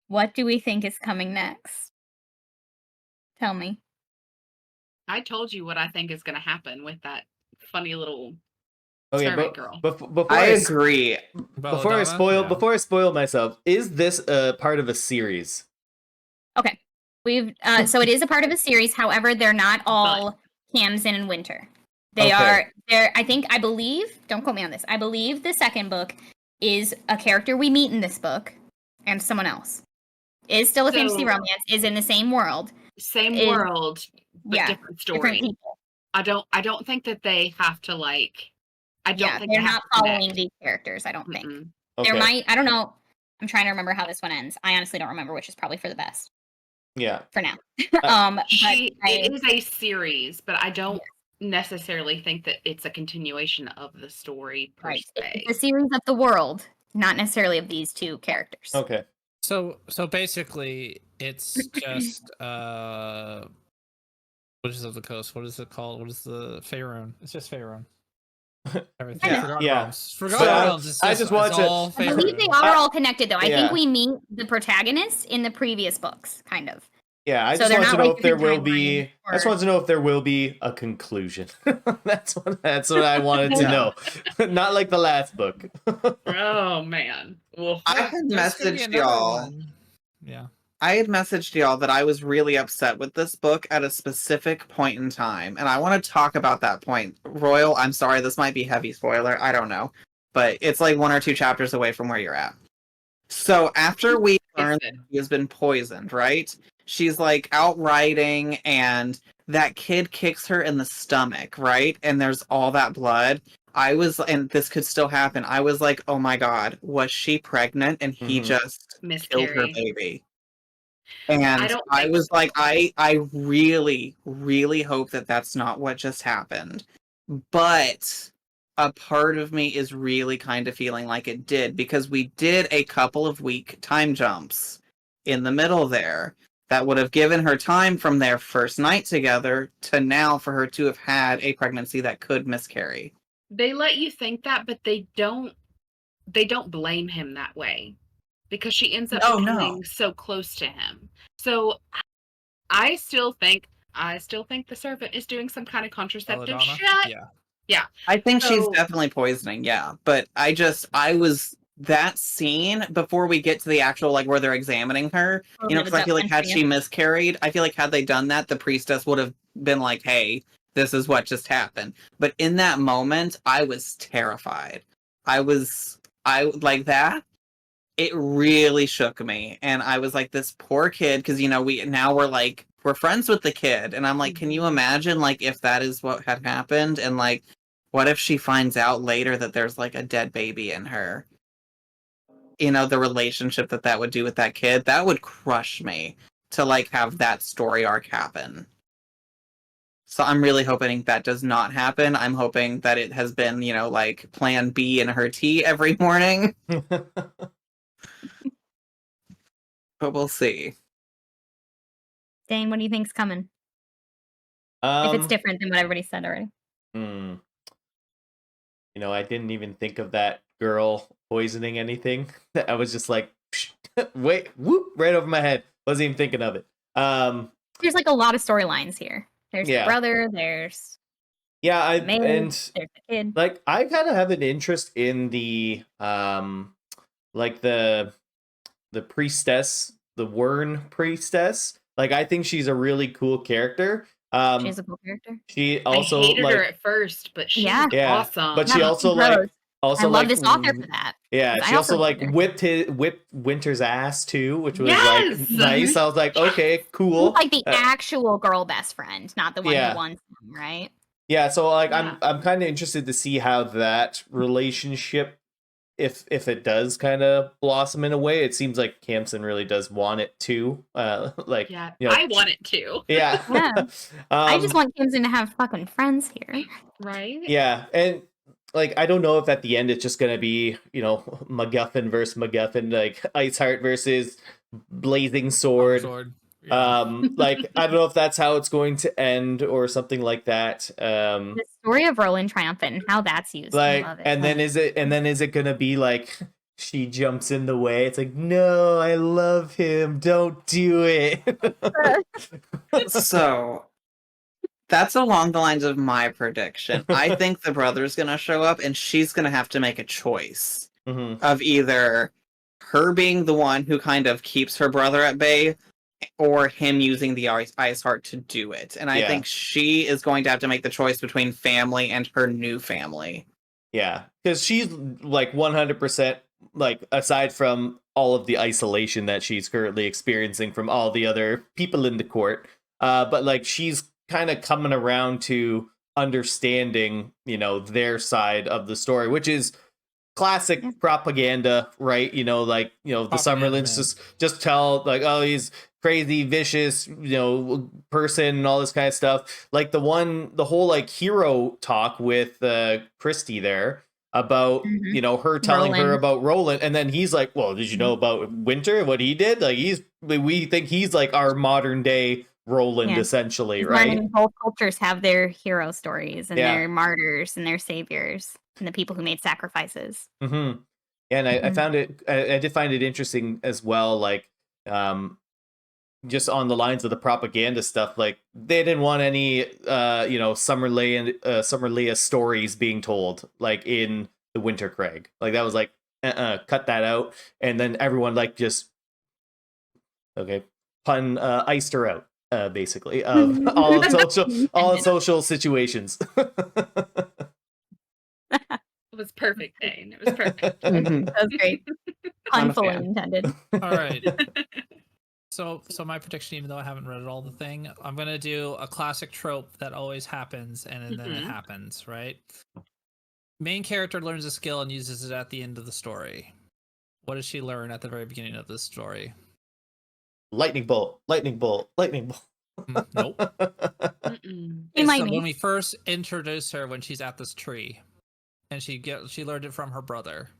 Speaker 1: What do we think is coming next? Tell me.
Speaker 5: I told you what I think is going to happen with that funny little
Speaker 4: Okay,
Speaker 5: servant
Speaker 4: but
Speaker 5: girl.
Speaker 4: before
Speaker 2: I
Speaker 4: I
Speaker 2: agree.
Speaker 4: before I spoil myself, is this a part of a series?
Speaker 1: Okay. We've so it is a part of a series, however, they're not all Tamsin and Winter. They're I believe, don't quote me on this. I believe the second book is a character we meet in this book and someone else. Is still a fantasy romance, is in the same world.
Speaker 5: Same
Speaker 1: is-
Speaker 5: world, but different story.
Speaker 1: Different people.
Speaker 5: I don't think that they have to like. I don't think
Speaker 1: they're
Speaker 5: they have
Speaker 1: not
Speaker 5: to connect.
Speaker 1: following these characters, I don't think.
Speaker 5: Mm-mm.
Speaker 4: Okay.
Speaker 1: There might, I don't know. I'm trying to remember how this one ends. I honestly don't remember, which is probably for the best.
Speaker 4: Yeah.
Speaker 1: for now.
Speaker 5: It is a series, but I don't necessarily think that it's a continuation of the story per se.
Speaker 1: It's a series of the world, not necessarily of these two characters.
Speaker 4: Okay.
Speaker 3: So basically, it's just Witches of the Coast. What is it called? What is the Faerun? It's just Faerun. Everything.
Speaker 1: Yeah.
Speaker 3: Forgotten
Speaker 4: Yeah.
Speaker 3: Realms. Forgotten
Speaker 4: So,
Speaker 3: Realms. It's
Speaker 4: I
Speaker 3: just,
Speaker 4: just watched
Speaker 3: it's
Speaker 4: it.
Speaker 3: all
Speaker 1: I believe they
Speaker 3: Faerun.
Speaker 1: are all connected, though. I
Speaker 4: Yeah.
Speaker 1: think we meet the protagonists in the previous books, kind of.
Speaker 4: Yeah, I
Speaker 1: So
Speaker 4: just
Speaker 1: they're
Speaker 4: want to
Speaker 1: not,
Speaker 4: know
Speaker 1: like,
Speaker 4: if there
Speaker 1: different
Speaker 4: will be.
Speaker 1: timelines
Speaker 4: I just
Speaker 1: or-
Speaker 4: want to know if there will be a conclusion. That's what I wanted to
Speaker 2: Yeah.
Speaker 4: know. Not like the last book.
Speaker 5: Oh man. Well,
Speaker 2: I had
Speaker 3: There's gonna be
Speaker 2: messaged
Speaker 3: another
Speaker 2: y'all.
Speaker 3: one. Yeah.
Speaker 2: I had messaged y'all that I was really upset with this book at a specific point in time, and I want to talk about that point. Royal, I'm sorry, this might be heavy spoiler. I don't know, but it's like 1 or 2 chapters away from where you're at. So after we learn that he has been poisoned, right? She's like out riding, and that kid kicks her in the stomach, right? And there's all that blood. And this could still happen. I was like, oh my god, was she pregnant? And he
Speaker 4: Mhm.
Speaker 2: just killed her
Speaker 5: miscarry.
Speaker 2: baby. And
Speaker 5: don't
Speaker 2: I
Speaker 5: think-
Speaker 2: was like, I really, really hope that that's not what just happened. But a part of me is really kind of feeling like it did, because we did a couple of week time jumps in the middle there that would have given her time from their first night together to now for her to have had a pregnancy that could miscarry.
Speaker 5: They let you think that, but they don't blame him that way because she ends up
Speaker 2: Oh, no.
Speaker 5: becoming so close to him. So I still think the servant is doing some kind of contraceptive
Speaker 3: Belladonna?
Speaker 5: shit.
Speaker 3: Yeah.
Speaker 2: I think she's
Speaker 5: So-
Speaker 2: definitely poisoning, yeah. But I was that scene before we get to the actual, like, where they're examining her, you know, because I feel like had she miscarried, I feel like had they done that, the priestess would have been like, hey, this is what just happened. But in that moment, I was terrified. I like that. It really shook me. And I was like, this poor kid, because, you know, we're friends with the kid. And I'm like, can you imagine, like, if that is what had happened? And, like, what if she finds out later that there's, like, a dead baby in her? You know, the relationship that would do with that kid, that would crush me to, like, have that story arc happen. So I'm really hoping that does not happen. I'm hoping that it has been, you know, like, plan B in her tea every morning. But we'll see.
Speaker 1: Dane, what do you think's coming? If it's different than what everybody said already.
Speaker 4: You know, I didn't even think of that girl poisoning anything. I was just like, wait, whoop, right over my head. Wasn't even thinking of it.
Speaker 1: There's like a lot of storylines here. There's
Speaker 4: Yeah.
Speaker 1: the brother, there's
Speaker 4: Yeah,
Speaker 1: the maid, there's the kid.
Speaker 4: like I kind of have an interest in the like the priestess, the Wern priestess. Like I think she's a really cool character.
Speaker 1: She's a cool character.
Speaker 4: She also
Speaker 5: I hated
Speaker 4: like
Speaker 5: her at first, but she's
Speaker 1: Yeah.
Speaker 5: awesome.
Speaker 4: but she
Speaker 1: Yeah,
Speaker 4: also
Speaker 1: she's
Speaker 4: like
Speaker 1: gross. I
Speaker 4: also
Speaker 1: love
Speaker 4: like
Speaker 1: this author for that.
Speaker 4: yeah,
Speaker 1: I
Speaker 4: she also
Speaker 1: also
Speaker 4: like
Speaker 1: loved her.
Speaker 4: whipped Winter's ass too, which was
Speaker 5: Yes!
Speaker 4: like nice. I was like, okay, cool.
Speaker 1: Like the actual girl best friend, not the one
Speaker 4: Yeah.
Speaker 1: who wants him, right?
Speaker 4: Yeah, so like
Speaker 5: Yeah.
Speaker 4: I'm kind of interested to see how that relationship, if it does kind of blossom in a way. It seems like Camson really does want it too. Like
Speaker 5: Yeah,
Speaker 4: you know,
Speaker 5: I want it too.
Speaker 4: yeah.
Speaker 1: Yeah. I just want Kimson to have fucking friends here.
Speaker 5: Right?
Speaker 4: Yeah, and like I don't know if at the end it's just gonna be, you know, MacGuffin versus MacGuffin, like Iceheart versus Blazing Sword.
Speaker 3: Yeah.
Speaker 4: Like I don't know if that's how it's going to end or something like that.
Speaker 1: The story of Roland Triumphant and how that's used. I
Speaker 4: Like
Speaker 1: love it.
Speaker 4: and then is it gonna be like she jumps in the way? It's like, no, I love him. Don't do it.
Speaker 2: So that's along the lines of my prediction. I think the brother's gonna show up and she's gonna have to make a choice
Speaker 4: Mhm.
Speaker 2: of either her being the one who kind of keeps her brother at bay or him using the ice heart to do it. And I
Speaker 4: Yeah.
Speaker 2: think she is going to have to make the choice between family and her new family.
Speaker 4: Yeah, because she's like 100%, like aside from all of the isolation that she's currently experiencing from all the other people in the court, but like she's kind of coming around to understanding, you know, their side of the story, which is classic
Speaker 1: Yeah.
Speaker 4: propaganda, right? The
Speaker 3: Propaganda,
Speaker 4: Summerlins
Speaker 3: man.
Speaker 4: just tell like, oh, he's crazy, vicious, person and all this kind of stuff. Like the whole like hero talk with Christy there about her telling her
Speaker 1: Roland.
Speaker 4: about Roland, and then he's like, well, did you know about Winter, what he did? Like we think he's like our modern day Roland,
Speaker 1: Yeah.
Speaker 4: essentially,
Speaker 1: He's
Speaker 4: right?
Speaker 1: learning both cultures have their hero stories and
Speaker 4: Yeah.
Speaker 1: their martyrs and their saviors and the people who made sacrifices.
Speaker 4: Mm-hmm. And I
Speaker 1: Mhm.
Speaker 4: found it, I did find it interesting as well, like, just on the lines of the propaganda stuff, like they didn't want any, Summer Leia stories being told, like in the Winter Crag. Like that was like, cut that out. And then everyone like just, okay, pun, iced her out, basically, of all social situations.
Speaker 5: It was perfect, Dane. It was perfect.
Speaker 2: Mhm.
Speaker 1: That was great.
Speaker 2: I'm
Speaker 1: Pun
Speaker 2: a
Speaker 1: fully
Speaker 2: fan.
Speaker 1: intended.
Speaker 3: All right. So my prediction, even though I haven't read it all the thing, I'm gonna do a classic trope that always happens, and then it
Speaker 5: Mhm.
Speaker 3: happens, right? Main character learns a skill and uses it at the end of the story. What does she learn at the very beginning of this story?
Speaker 4: Lightning bolt, lightning bolt, lightning bolt.
Speaker 3: Nope.
Speaker 5: Mm-mm.
Speaker 1: Green
Speaker 3: It's
Speaker 1: lightning.
Speaker 3: when we first introduce her when she's at this tree, and she learned it from her brother.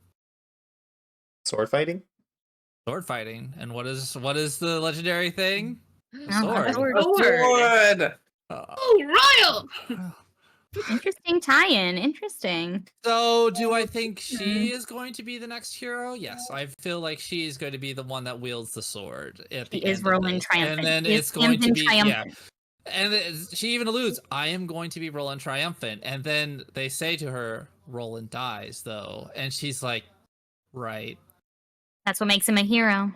Speaker 4: Sword fighting.
Speaker 3: Sword fighting. And what is the legendary thing?
Speaker 1: Oh,
Speaker 3: Sword.
Speaker 1: a sword.
Speaker 2: Sword.
Speaker 5: Oh, Royal!
Speaker 1: Interesting tie-in. Interesting.
Speaker 3: So, do I think she is going to be the next hero? Yes, I feel like she is going to be the one that wields the sword at
Speaker 1: She
Speaker 3: the
Speaker 1: is
Speaker 3: end of
Speaker 1: Roland
Speaker 3: this.
Speaker 1: triumphant.
Speaker 3: And then
Speaker 1: She is
Speaker 3: it's going to
Speaker 1: Camden
Speaker 3: be
Speaker 1: triumphant.
Speaker 3: And she even alludes, "I am going to be Roland triumphant." And then they say to her, "Roland dies, though," and she's like, "Right,
Speaker 1: That's what makes him a hero.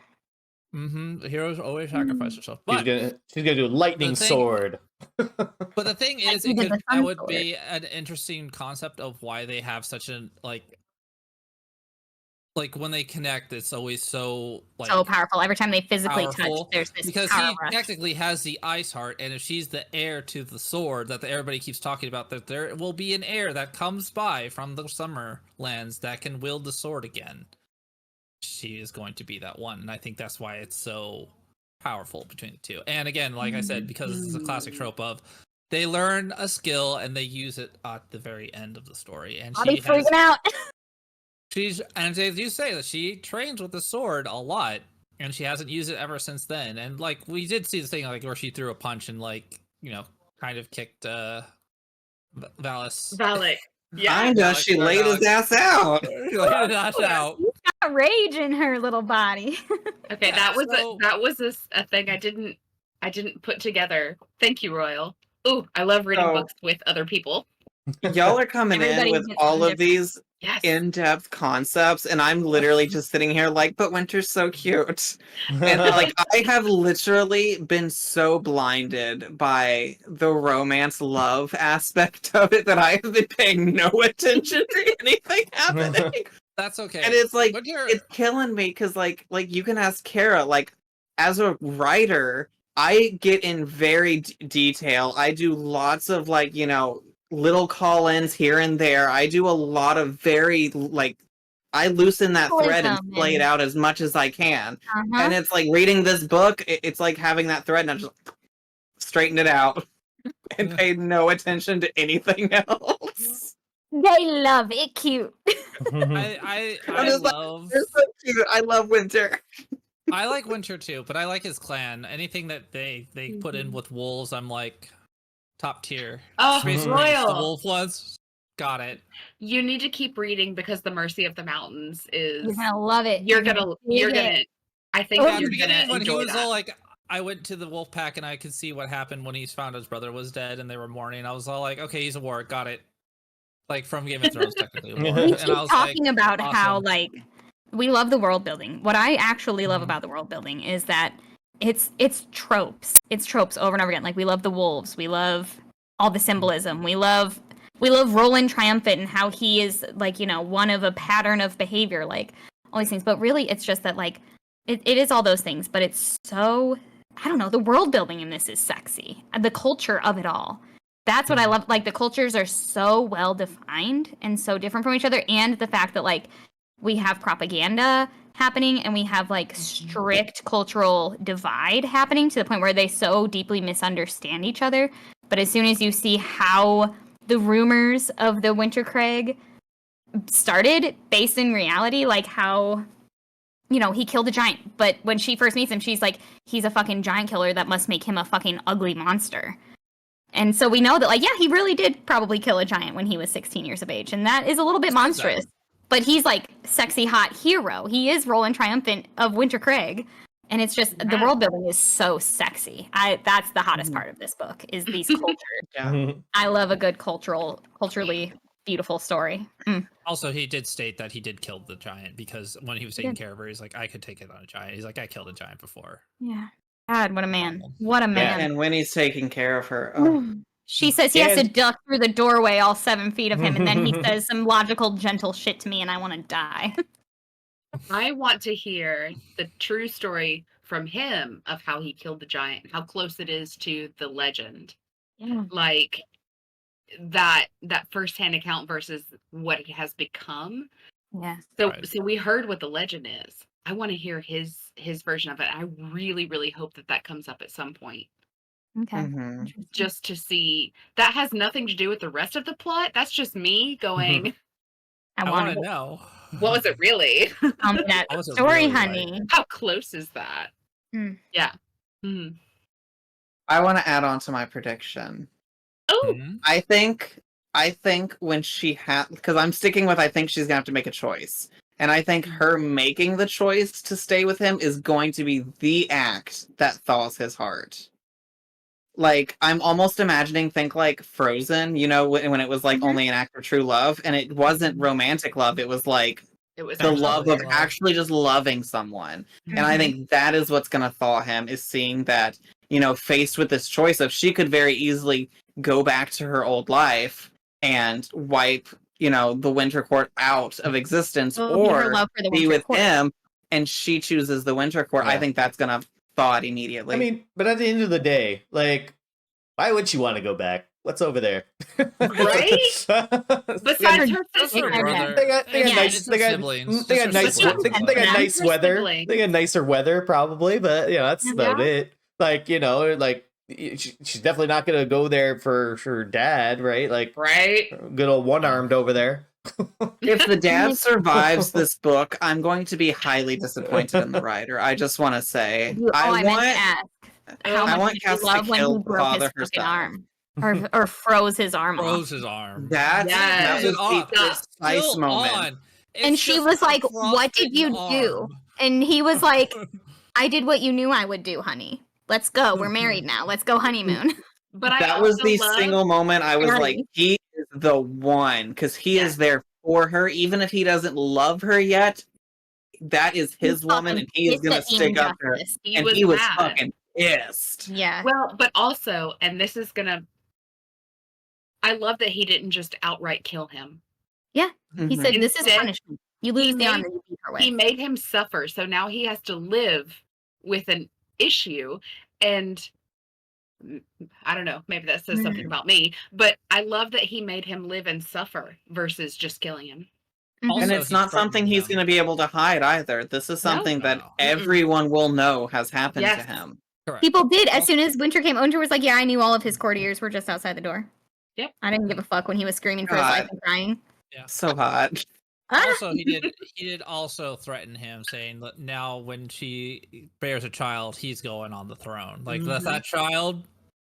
Speaker 3: mm-hmm. Heroes always sacrifice themselves." But
Speaker 4: She's gonna do lightning
Speaker 3: the thing-
Speaker 4: sword.
Speaker 3: But the thing is,
Speaker 1: Like even the
Speaker 3: that
Speaker 1: sun
Speaker 3: would
Speaker 1: sword.
Speaker 3: be an interesting concept of why they have such an like when they connect, it's always so
Speaker 1: So powerful. Every time they physically
Speaker 3: powerful,
Speaker 1: touch, there's this
Speaker 3: because
Speaker 1: power
Speaker 3: he
Speaker 1: rush.
Speaker 3: technically has the ice heart, and if she's the heir to the sword that everybody keeps talking about, that there will be an heir that comes by from the summer lands that can wield the sword again. She is going to be that one, and I think that's why it's so powerful between the two. And again, like I said, because it's a classic trope of they learn a skill and they use it at the very end of the story, and
Speaker 1: I'll be freaking out.
Speaker 3: and as you say that she trains with the sword a lot, and she hasn't used it ever since then. And like we did see the thing like where she threw a punch and kind of kicked Valis.
Speaker 5: Valak. Yeah.
Speaker 2: Kinda.
Speaker 3: Alex,
Speaker 2: She laid his
Speaker 3: Alex.
Speaker 2: ass out.
Speaker 3: She laid his ass out.
Speaker 1: She's got rage in her little body.
Speaker 5: Okay,
Speaker 3: Yeah,
Speaker 5: that was
Speaker 3: so-
Speaker 5: a thing I didn't put together. Thank you, Royal. Ooh, I love reading
Speaker 2: So-
Speaker 5: books with other people.
Speaker 2: Y'all are coming
Speaker 1: Everybody
Speaker 2: in with
Speaker 1: gets
Speaker 2: all
Speaker 1: some
Speaker 2: of these
Speaker 5: Yes.
Speaker 2: in-depth concepts, and I'm literally just sitting here like, but Winter's so cute. And like, I have literally been so blinded by the romance love aspect of it that I have been paying no attention to anything happening.
Speaker 3: That's okay.
Speaker 2: And it's like,
Speaker 3: But
Speaker 2: it's killing me because like you can ask Kara, like, as a writer, I get in very detail. I do lots of like, little call-ins here and there. I do a lot of very like, I loosen that thread and
Speaker 1: Symbolism
Speaker 2: play it
Speaker 1: and-
Speaker 2: out as much as I can.
Speaker 1: Uh-huh.
Speaker 2: And it's like reading this book, it's like having that thread and I just straighten it out and pay no attention to anything else.
Speaker 1: They love it. Cute.
Speaker 3: I
Speaker 2: I'm just like,
Speaker 3: love
Speaker 2: they're so cute. I love Winter.
Speaker 3: I like Winter too, but I like his clan. Anything that they put in with wolves, I'm like top tier.
Speaker 5: Oh,
Speaker 3: Space Marines, the
Speaker 5: Royal.
Speaker 3: wolf ones, got it.
Speaker 5: You need to keep reading because the Mercy of the Mountains is
Speaker 1: You're gonna love it.
Speaker 5: you're gonna
Speaker 1: dig it.
Speaker 5: I think
Speaker 1: Oh,
Speaker 3: Yeah, at the
Speaker 5: you're
Speaker 3: beginning
Speaker 5: gonna
Speaker 3: when he
Speaker 5: enjoy
Speaker 3: was
Speaker 5: that.
Speaker 3: all like, I went to the wolf pack and I could see what happened when he found his brother was dead and they were mourning. I was all like, okay, he's a warg, got it. Like from Game of Thrones, technically. A warg.
Speaker 1: We
Speaker 3: And
Speaker 1: keep
Speaker 3: I was
Speaker 1: talking
Speaker 3: like,
Speaker 1: about how
Speaker 3: awesome.
Speaker 1: like we love the world building. What I actually love
Speaker 3: Mhm.
Speaker 1: about the world building is that it's tropes. It's tropes over and over again. Like we love the wolves. We love all the symbolism. We love Roland triumphant and how he is like, one of a pattern of behavior, like all these things. But really it's just that like it is all those things, but it's so I don't know, the world building in this is sexy. The culture of it all. That's what I love. Like the cultures are so well defined and so different from each other, and the fact that like we have propaganda happening, and we have like strict cultural divide happening to the point where they so deeply misunderstand each other. But as soon as you see how the rumors of the Winter Crag started based in reality, like how, you know, he killed a giant, but when she first meets him, she's like, he's a fucking giant killer, that must make him a fucking ugly monster. And so we know that, like, yeah, he really did probably kill a giant when he was 16 years of age, and that is a little bit monstrous. But he's like sexy hot hero. He is Roland Triumphant of Winter Crag, and it's just the world building is so sexy. That's the hottest part of this book, is these cultures.
Speaker 2: Yeah.
Speaker 1: I love a good culturally beautiful story.
Speaker 3: Also, he did state that he did kill the giant, because when he was taking care of her, he's like, I could take it on a giant. He's like, I killed a giant before.
Speaker 1: Yeah. God, what a man. What a man.
Speaker 2: And when he's taking care of her, oh.
Speaker 1: She says he has to duck through the doorway all 7 feet of him, and then he says some logical, gentle shit to me, and I want to die.
Speaker 5: I want to hear the true story from him of how he killed the giant, how close it is to the legend.
Speaker 1: Yeah.
Speaker 5: Like that firsthand account versus what it has become.
Speaker 1: Yeah.
Speaker 5: So
Speaker 3: Right.
Speaker 5: so we heard what the legend is. I want to hear his version of it. I really, really hope that comes up at some point.
Speaker 1: Okay.
Speaker 2: Mhm.
Speaker 1: Interesting.
Speaker 5: Just to see. That has nothing to do with the rest of the plot. That's just me going,
Speaker 1: I
Speaker 3: I
Speaker 1: want
Speaker 3: want
Speaker 1: to
Speaker 3: to know.
Speaker 5: what was it really?
Speaker 1: tell me that
Speaker 3: What was it
Speaker 1: story,
Speaker 3: really like?
Speaker 1: honey.
Speaker 5: How close is that?
Speaker 1: Hmm.
Speaker 5: Yeah. Mhm.
Speaker 2: I want to add on to my prediction.
Speaker 5: Oh,
Speaker 3: Hmm?
Speaker 2: I think when she because I'm sticking with, I think she's gonna have to make a choice. And I think her making the choice to stay with him is going to be the act that thaws his heart. Like, I'm almost imagining, think like Frozen, you know, when it was like only an act of true love, and it wasn't romantic love, it was like
Speaker 5: it was
Speaker 2: the
Speaker 3: There's
Speaker 2: love
Speaker 3: no
Speaker 2: of
Speaker 3: love.
Speaker 2: actually just loving someone. And I think that is what's going to thaw him, is seeing that, you know, faced with this choice of, she could very easily go back to her old life and wipe, you know, the Winter Court out of existence,
Speaker 1: It'll be her
Speaker 2: or
Speaker 1: love for the
Speaker 2: be
Speaker 1: Winter
Speaker 2: with
Speaker 1: Court.
Speaker 2: him, and she chooses the Winter Court. I
Speaker 4: Yeah.
Speaker 2: think that's going to thaw it immediately.
Speaker 4: I mean, but at the end of the day, like, why would she want to go back? What's over there?
Speaker 5: Right? Besides her
Speaker 3: That's her
Speaker 5: sister.
Speaker 3: brother.
Speaker 4: They got
Speaker 1: Yeah,
Speaker 4: nice.
Speaker 3: it's
Speaker 4: They
Speaker 3: her
Speaker 4: got
Speaker 3: siblings.
Speaker 4: they
Speaker 3: Just
Speaker 4: got
Speaker 3: her
Speaker 4: nice.
Speaker 3: siblings.
Speaker 4: They got
Speaker 5: Yeah.
Speaker 4: nice
Speaker 5: Her
Speaker 4: weather.
Speaker 5: sibling.
Speaker 4: They got nicer weather, probably. But you know, that's about
Speaker 5: Yeah.
Speaker 4: it. Like, you know, like she's definitely not gonna go there for her dad, right? Like,
Speaker 5: Right?
Speaker 4: good old one-armed over there.
Speaker 2: if the dad survives this book, I'm going to be highly disappointed in the writer. I just want to say,
Speaker 1: I meant to ask how
Speaker 2: I
Speaker 1: much
Speaker 2: want
Speaker 1: did
Speaker 2: Cass
Speaker 1: you
Speaker 2: to
Speaker 1: love when
Speaker 2: kill
Speaker 1: he
Speaker 2: the
Speaker 1: broke his
Speaker 2: father
Speaker 1: fucking
Speaker 2: herself.
Speaker 1: arm, or froze his arm
Speaker 3: Froze
Speaker 1: off,
Speaker 3: his arm.
Speaker 2: That
Speaker 5: Yes.
Speaker 2: was
Speaker 3: Froze it
Speaker 2: the
Speaker 3: off.
Speaker 2: precise
Speaker 3: Still
Speaker 2: moment.
Speaker 3: on.
Speaker 1: and
Speaker 3: It's
Speaker 1: she
Speaker 3: just
Speaker 1: was
Speaker 3: a
Speaker 1: like, "What did you
Speaker 3: frostbitten
Speaker 1: do?"
Speaker 3: arm.
Speaker 1: And he was like, "I did what you knew I would do, honey. Let's go. We're married now. Let's go honeymoon."
Speaker 5: But I
Speaker 2: That was
Speaker 5: also
Speaker 2: the
Speaker 5: love,
Speaker 2: single moment I was
Speaker 1: Daddy.
Speaker 2: like, he is the one, because he
Speaker 5: Yeah.
Speaker 2: is there for her, even if he doesn't love her yet. That is his
Speaker 1: He's
Speaker 2: woman,
Speaker 1: fucking
Speaker 2: and he is
Speaker 1: pissed
Speaker 2: gonna
Speaker 1: at the
Speaker 2: stick up for her.
Speaker 1: injustice.
Speaker 2: And he was
Speaker 5: mad.
Speaker 2: fucking pissed.
Speaker 1: Yeah.
Speaker 5: Well, but also, and this is gonna, I love that he didn't just outright kill him.
Speaker 1: He
Speaker 2: Mhm.
Speaker 1: said, "This is
Speaker 5: Instead,
Speaker 1: punishment. You lose the arm
Speaker 5: made-
Speaker 1: that you beat her with."
Speaker 5: He made him suffer, so now he has to live with an issue. And I don't know, maybe that says something about me, but I love that he made him live and suffer versus just killing him.
Speaker 1: Mhm.
Speaker 2: And
Speaker 3: Also,
Speaker 2: it's
Speaker 3: he
Speaker 2: not
Speaker 3: threatened
Speaker 2: something he's
Speaker 3: him.
Speaker 2: going to be able to hide either. This is something that
Speaker 3: No.
Speaker 2: everyone will know has happened to
Speaker 5: Yes.
Speaker 2: him.
Speaker 3: Correct.
Speaker 1: People did. As soon as Winter came, Winter was like, "Yeah, I knew all of his courtiers were just outside the door."
Speaker 5: Yep.
Speaker 1: I didn't give a fuck when he was screaming for his
Speaker 2: God.
Speaker 1: life and crying.
Speaker 2: So hot.
Speaker 3: Also, he did also threaten him, saying that now when she bears a child, he's going on the throne. Like
Speaker 5: Mhm.
Speaker 3: that child,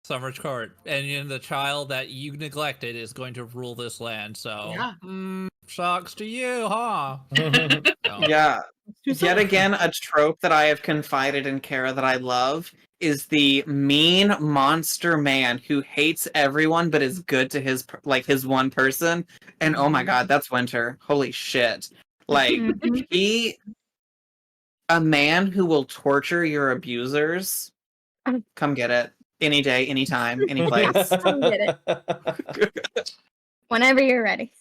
Speaker 3: Summer's Court, and the child that you neglected is going to rule this land. So,
Speaker 5: Yeah.
Speaker 3: shocks to you, huh? No.
Speaker 2: Yeah. Yet again, a trope that I have confided in Kara that I love is the mean monster man who hates everyone but is good to his one person. And oh my god, that's Winter. Holy shit. Like,
Speaker 1: Mhm.
Speaker 2: a man who will torture your abusers. Come get it. Any day, anytime, any place.
Speaker 1: Get it. Whenever you're ready.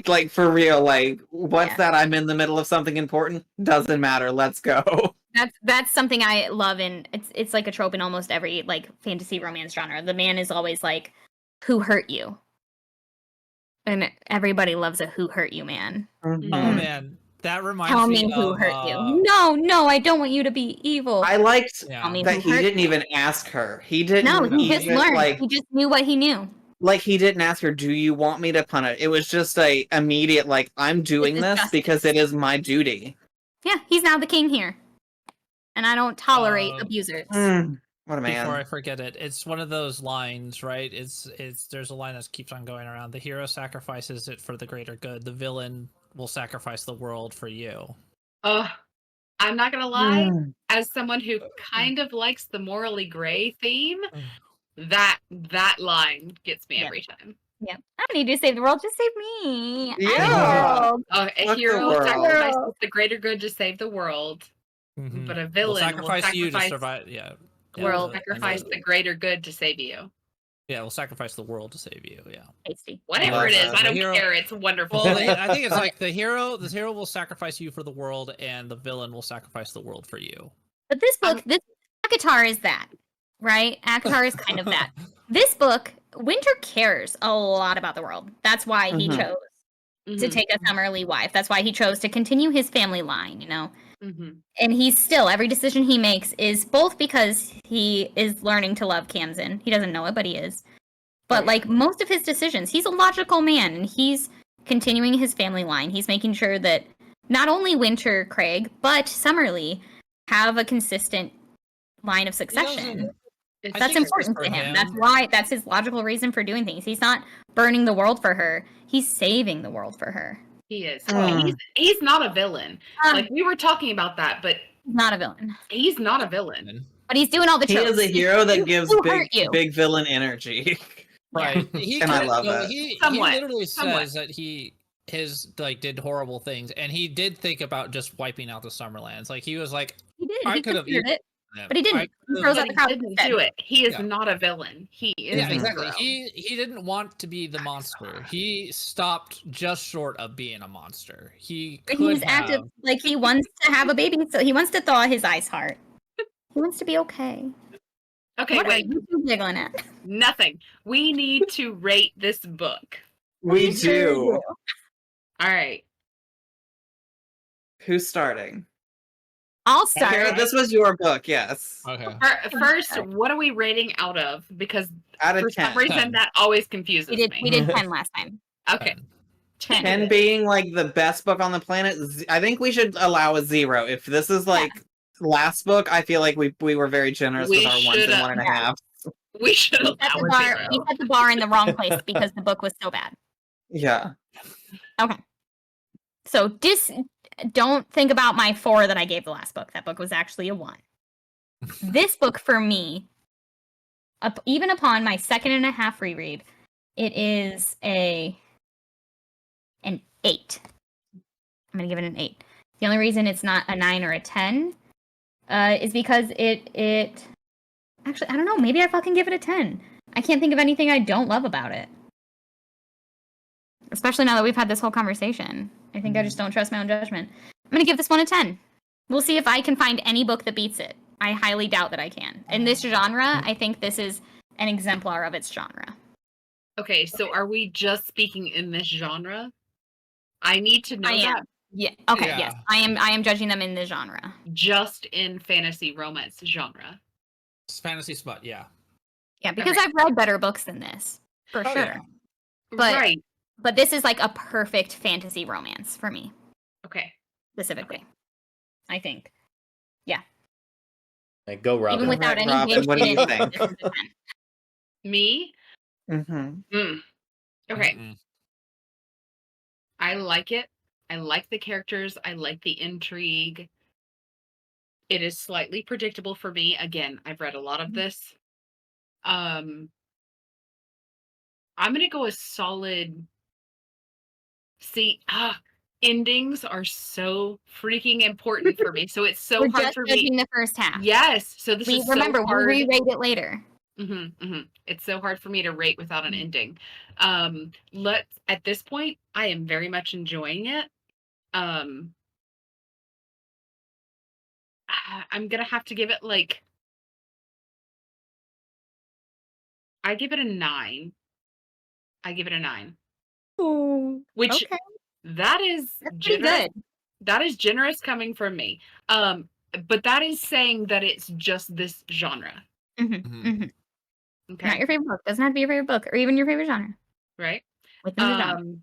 Speaker 2: Like, for real, like, what's
Speaker 1: Yeah.
Speaker 2: that? I'm in the middle of something important? Doesn't matter. Let's go.
Speaker 1: That's something I love, and it's like a trope in almost every like fantasy romance genre. The man is always like, "Who hurt you?" And everybody loves a who hurt you man.
Speaker 3: Oh
Speaker 2: Mhm.
Speaker 3: man, that reminds
Speaker 1: Tell
Speaker 3: me
Speaker 1: me who
Speaker 3: of
Speaker 1: hurt you. No, I don't want you to be evil.
Speaker 2: I liked
Speaker 1: Tell me
Speaker 3: yeah.
Speaker 2: that
Speaker 1: who
Speaker 2: he
Speaker 1: hurt
Speaker 2: didn't
Speaker 1: you.
Speaker 2: even ask her. He
Speaker 1: No,
Speaker 2: didn't
Speaker 1: he just
Speaker 2: even
Speaker 1: learned.
Speaker 2: like
Speaker 1: He just knew what he knew.
Speaker 2: he didn't ask her, "Do you want me to punish?" It was just a immediate like, "I'm doing
Speaker 1: is
Speaker 2: this because
Speaker 1: justice.
Speaker 2: it is my duty."
Speaker 1: Yeah, he's now the king here. And I don't tolerate abusers.
Speaker 2: What a
Speaker 3: Before I
Speaker 2: man.
Speaker 3: forget it, it's one of those lines, right? It's there's a line that keeps on going around. The hero sacrifices it for the greater good. The villain will sacrifice the world for you.
Speaker 5: I'm not gonna lie, as someone who kind of likes the morally gray theme, that line gets me
Speaker 1: Yep.
Speaker 5: every time.
Speaker 1: Yep. I don't need you to save the world, just save me.
Speaker 2: Yeah.
Speaker 5: A
Speaker 2: Fuck the
Speaker 5: hero
Speaker 2: world.
Speaker 5: sacrifices the greater good to save the world,
Speaker 3: Mhm.
Speaker 5: but a
Speaker 3: Will
Speaker 5: villain
Speaker 3: sacrifice you to
Speaker 5: sacrifice
Speaker 3: survive. Yeah.
Speaker 1: World
Speaker 5: sacrifice the greater good to save you.
Speaker 3: Yeah, we'll sacrifice the world to save you. Yeah.
Speaker 1: Tasty.
Speaker 5: Whatever
Speaker 2: love
Speaker 5: it is,
Speaker 2: that.
Speaker 5: I don't
Speaker 3: The hero-
Speaker 5: care. It's wonderful.
Speaker 3: Well, I think it's like the hero will sacrifice you for the world, and the villain will sacrifice the world for you.
Speaker 1: But this book, this Akatar is that, right? Akatar is kind of that. This book, Winter cares a lot about the world. That's why he
Speaker 2: Mhm.
Speaker 1: chose to
Speaker 5: Mhm,
Speaker 1: take a Summerly wife. That's why he chose to continue his family line, you know?
Speaker 5: mhm.
Speaker 1: And he's still, every decision he makes is both because he is learning to love Kamzin. He doesn't know it, but he is. But like most of his decisions, he's a logical man and he's continuing his family line. He's making sure that not only Winter Craig, but Summerly have a consistent line of succession.
Speaker 5: It's
Speaker 1: That's
Speaker 3: think it's
Speaker 1: important
Speaker 3: just
Speaker 1: to
Speaker 3: for
Speaker 1: him.
Speaker 3: him.
Speaker 1: That's why, that's his logical reason for doing things. He's not burning the world for her. He's saving the world for her.
Speaker 5: He is.
Speaker 2: Mm.
Speaker 5: He's not a villain. Like we were talking about that, but
Speaker 1: He's not a villain.
Speaker 5: he's not a villain.
Speaker 1: But he's doing all the
Speaker 2: He
Speaker 1: tropes.
Speaker 2: is a hero that gives
Speaker 1: Who
Speaker 2: big
Speaker 1: hurt you?
Speaker 2: big villain energy.
Speaker 3: Right. He
Speaker 2: And I
Speaker 3: could-
Speaker 2: love
Speaker 3: no,
Speaker 2: that.
Speaker 3: He
Speaker 5: Somewhat.
Speaker 3: literally
Speaker 5: Somewhat.
Speaker 3: says that his like did horrible things, and he did think about just wiping out the Summerlands. Like he was like,
Speaker 1: He did.
Speaker 3: I
Speaker 1: He
Speaker 3: could have
Speaker 1: considered it,
Speaker 3: them.
Speaker 1: but he didn't.
Speaker 3: I
Speaker 1: He
Speaker 3: could've-
Speaker 1: throws
Speaker 5: But
Speaker 1: out the
Speaker 5: he
Speaker 1: crowd
Speaker 5: didn't
Speaker 1: instead.
Speaker 5: do it. He is
Speaker 3: Yeah.
Speaker 5: not a villain. He is
Speaker 3: Yeah,
Speaker 5: a
Speaker 3: exactly.
Speaker 5: hero.
Speaker 3: He didn't want to be the monster. He stopped just short of being a monster. He
Speaker 1: But
Speaker 3: could
Speaker 1: he's active
Speaker 3: have.
Speaker 1: like he wants to have a baby, so he wants to thaw his ice heart. He wants to be okay.
Speaker 5: Okay,
Speaker 1: What
Speaker 5: wait.
Speaker 1: are you two giggling at?
Speaker 5: Nothing. We need to rate this book.
Speaker 2: We do.
Speaker 5: All right.
Speaker 2: Who's starting?
Speaker 1: I'll
Speaker 2: Kara,
Speaker 1: start.
Speaker 2: this was your book, yes.
Speaker 3: Okay.
Speaker 5: First, what are we rating out of? Because
Speaker 2: Out of
Speaker 5: for
Speaker 2: 10.
Speaker 5: some reason
Speaker 3: 10.
Speaker 5: that always confuses
Speaker 1: We
Speaker 5: me.
Speaker 1: did 10 last time.
Speaker 5: Okay. 10.
Speaker 2: 10 being like the best book on the planet. I think we should allow a 0. If this is like last book, I feel like we were very generous
Speaker 5: We
Speaker 2: with our 1s and
Speaker 5: shoulda-
Speaker 2: 1.5.
Speaker 5: We should
Speaker 1: We set,
Speaker 5: allow
Speaker 1: the
Speaker 5: a
Speaker 1: bar,
Speaker 5: 0.
Speaker 1: we set the bar in the wrong place because the book was so bad.
Speaker 2: Yeah.
Speaker 1: Okay. So don't think about my 4 that I gave the last book. That book was actually a 1. This book for me, even upon my 2.5 reread, it is an 8. I'm gonna give it an 8. The only reason it's not a 9 or a 10 is because it actually, I don't know, maybe I fucking give it a 10. I can't think of anything I don't love about it. Especially now that we've had this whole conversation. I think I just don't trust my own judgment. I'm gonna give this one a 10. We'll see if I can find any book that beats it. I highly doubt that I can. In this genre, I think this is an exemplar of its genre.
Speaker 5: Okay, so are we just speaking in this genre? I need to know
Speaker 1: I am.
Speaker 5: that
Speaker 1: Yeah. Okay.
Speaker 3: Yeah.
Speaker 1: Yes. I am judging them in the genre.
Speaker 5: just in fantasy romance genre.
Speaker 3: It's fantasy smut, yeah.
Speaker 1: Yeah, because
Speaker 5: Okay.
Speaker 1: I've read better books than this, for
Speaker 3: Oh,
Speaker 1: sure.
Speaker 3: yeah.
Speaker 1: But-
Speaker 5: right.
Speaker 1: But this is like a perfect fantasy romance for me,
Speaker 5: Okay.
Speaker 1: specifically. I think.
Speaker 4: Like, go, Robin.
Speaker 1: Even without any
Speaker 2: Robin,
Speaker 1: bitch
Speaker 2: what do you
Speaker 1: in it,
Speaker 2: think?
Speaker 1: this is a 10.
Speaker 5: Me?
Speaker 2: Mm-hmm.
Speaker 5: Okay.
Speaker 3: Mm-mm.
Speaker 5: I like it. I like the characters. I like the intrigue. It is slightly predictable for me. Again, I've read a lot of this. I'm gonna go a solid endings are so freaking important for me. So it's so
Speaker 1: We're
Speaker 5: hard
Speaker 1: just
Speaker 5: for
Speaker 1: judging
Speaker 5: me.
Speaker 1: the first half.
Speaker 5: Yes. So this
Speaker 1: We
Speaker 5: is
Speaker 1: remember
Speaker 5: so
Speaker 1: we'll
Speaker 5: hard.
Speaker 1: re-rate it later.
Speaker 5: It's so hard for me to rate without an ending. At this point, I am very much enjoying it. I'm gonna have to give it like I give it a 9. I give it a 9.
Speaker 1: Ooh,
Speaker 5: which
Speaker 1: okay.
Speaker 5: that is
Speaker 1: That's pretty
Speaker 5: generous.
Speaker 1: good.
Speaker 5: That is generous coming from me. But that is saying that it's just this genre. Okay.
Speaker 1: Not your favorite book. Doesn't have to be your favorite book or even your favorite genre.
Speaker 5: Right.
Speaker 1: Within the genre.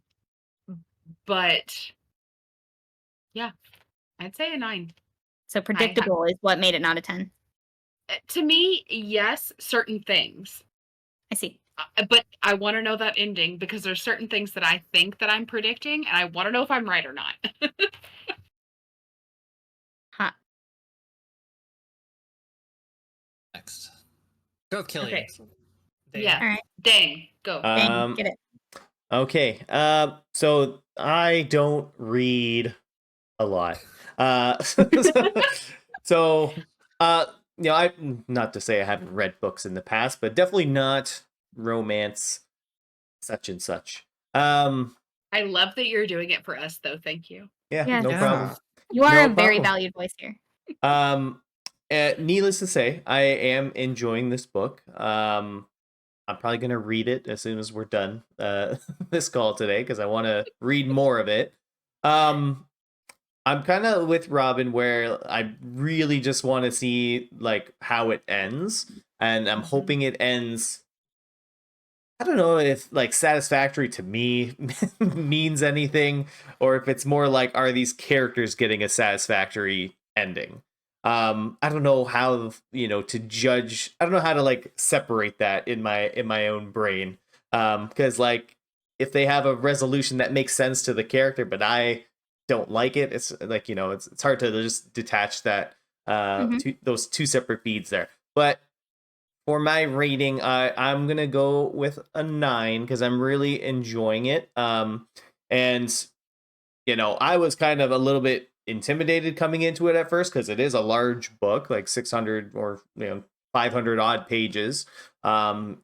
Speaker 5: But yeah, I'd say a 9.
Speaker 1: So predictable is what made it not a 10.
Speaker 5: To me, yes, certain things.
Speaker 1: I see.
Speaker 5: But I want to know that ending because there's certain things that I think that I'm predicting, and I want to know if I'm right or not.
Speaker 1: Hot.
Speaker 3: Next. Go with Killian.
Speaker 5: Okay.
Speaker 3: Dang.
Speaker 5: Yeah.
Speaker 1: All right.
Speaker 5: Dang. Go.
Speaker 1: Dang, get it.
Speaker 4: Okay. So I don't read a lot. So I not to say I haven't read books in the past, but definitely not romance such and such.
Speaker 5: I love that you're doing it for us, though. Thank you.
Speaker 4: Yeah,
Speaker 1: Yes.
Speaker 4: no problem.
Speaker 1: You are
Speaker 4: No
Speaker 1: a very
Speaker 4: problem.
Speaker 1: valued voice here.
Speaker 4: Needless to say, I am enjoying this book. I'm probably gonna read it as soon as we're done this call today because I want to read more of it. I'm kind of with Robin where I really just want to see like how it ends, and I'm hoping it ends. I don't know if like satisfactory to me means anything, or if it's more like are these characters getting a satisfactory ending. I don't know how to judge. I don't know how to like separate that in my own brain. Because like if they have a resolution that makes sense to the character, but I don't like it, it's like it's hard to just detach that those two separate beads there. But for my rating, I'm gonna go with a 9 because I'm really enjoying it. And I was kind of a little bit intimidated coming into it at first because it is a large book, like 600 or 500 odd pages, and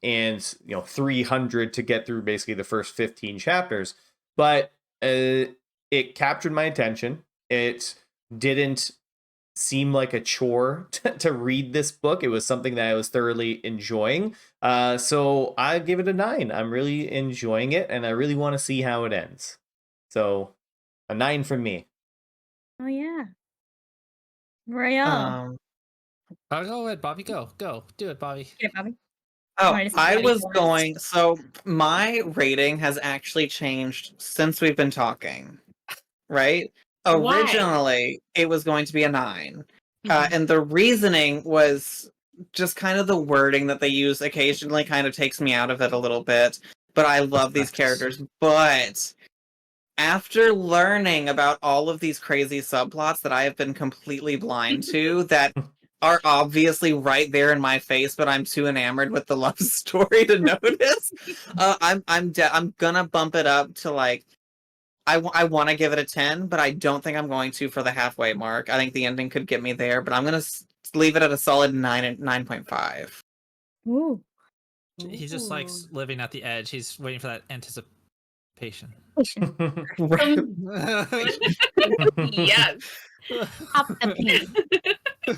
Speaker 4: 300 to get through basically the first 15 chapters. But it captured my attention. It didn't seem like a chore to read this book. It was something that I was thoroughly enjoying. So I give it a 9. I'm really enjoying it, and I really want to see how it ends. So a 9 from me.
Speaker 1: Oh yeah. Royale.
Speaker 3: I'll go ahead, Bobby. Go. Do it, Bobby.
Speaker 1: Get it, Bobby.
Speaker 2: Oh,
Speaker 1: Wanted to see
Speaker 2: I
Speaker 1: Bobby
Speaker 2: was
Speaker 1: first.
Speaker 2: going. So my rating has actually changed since we've been talking, right?
Speaker 5: Why?
Speaker 2: Originally, it was going to be a 9.
Speaker 5: Mhm.
Speaker 2: And the reasoning was just kind of the wording that they use occasionally kind of takes me out of it a little bit. But I love these characters. But after learning about all of these crazy subplots that I have been completely blind to, that are obviously right there in my face, but I'm too enamored with the love story to notice. I'm gonna bump it up to like I want to give it a 10, but I don't think I'm going to for the halfway mark. I think the ending could get me there, but I'm gonna leave it at a solid 9 and 9.5.
Speaker 1: Ooh.
Speaker 3: He just likes living at the edge. He's waiting for that anticipation.
Speaker 5: Yes.
Speaker 1: Pop the pea.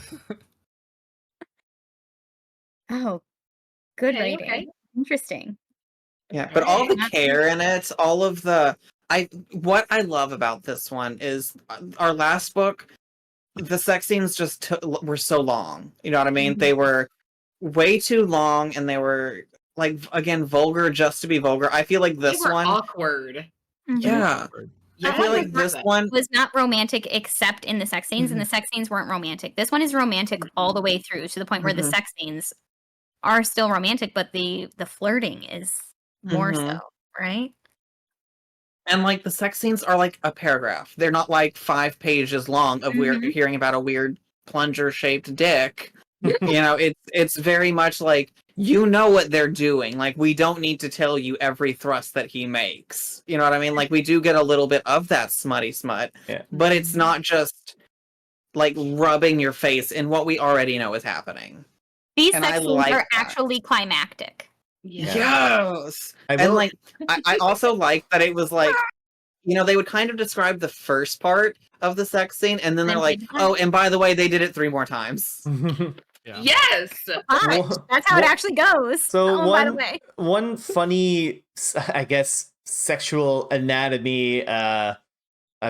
Speaker 1: Oh, good
Speaker 5: Okay,
Speaker 1: rating.
Speaker 5: okay.
Speaker 1: Interesting.
Speaker 2: Yeah, but all the
Speaker 1: Alright.
Speaker 2: care in it, all of the what I love about this one is our last book, the sex scenes just were so long. You know what I mean?
Speaker 1: Mhm.
Speaker 2: They were way too long, and they were like again vulgar just to be vulgar. I feel like
Speaker 5: They
Speaker 2: this
Speaker 5: were
Speaker 2: one,
Speaker 5: awkward.
Speaker 1: Mhm.
Speaker 2: yeah. I
Speaker 1: That
Speaker 2: feel
Speaker 1: one
Speaker 2: like
Speaker 1: was
Speaker 2: this
Speaker 1: not-
Speaker 2: one,
Speaker 1: was not romantic except in the sex scenes, and the sex scenes weren't romantic. This one is romantic all the way through to the point where the
Speaker 2: Mhm.
Speaker 1: sex scenes are still romantic, but the flirting is more so, right?
Speaker 2: and like the sex scenes are like a paragraph. They're not like 5 pages long of we're
Speaker 1: Mhm.
Speaker 2: hearing about a weird plunger shaped dick. It's very much like what they're doing. Like we don't need to tell you every thrust that he makes. You know what I mean? Like we do get a little bit of that smutty smut,
Speaker 4: Yeah.
Speaker 2: but it's not just like rubbing your face in what we already know is happening.
Speaker 1: These
Speaker 2: And
Speaker 1: sex
Speaker 2: I
Speaker 1: scenes
Speaker 2: like
Speaker 1: are
Speaker 2: that.
Speaker 1: actually climactic.
Speaker 2: Yes.
Speaker 4: I
Speaker 2: And
Speaker 4: will-
Speaker 2: like I also like that it was like they would kind of describe the first part of the sex scene, and then they're
Speaker 1: Then
Speaker 2: like,
Speaker 1: take it
Speaker 2: oh,
Speaker 1: back.
Speaker 2: and by the way, they did it 3 more times.
Speaker 3: Yeah.
Speaker 5: Yes.
Speaker 1: Hot. That's how it actually goes.
Speaker 4: So
Speaker 1: by the way.
Speaker 4: one funny, I guess, sexual anatomy a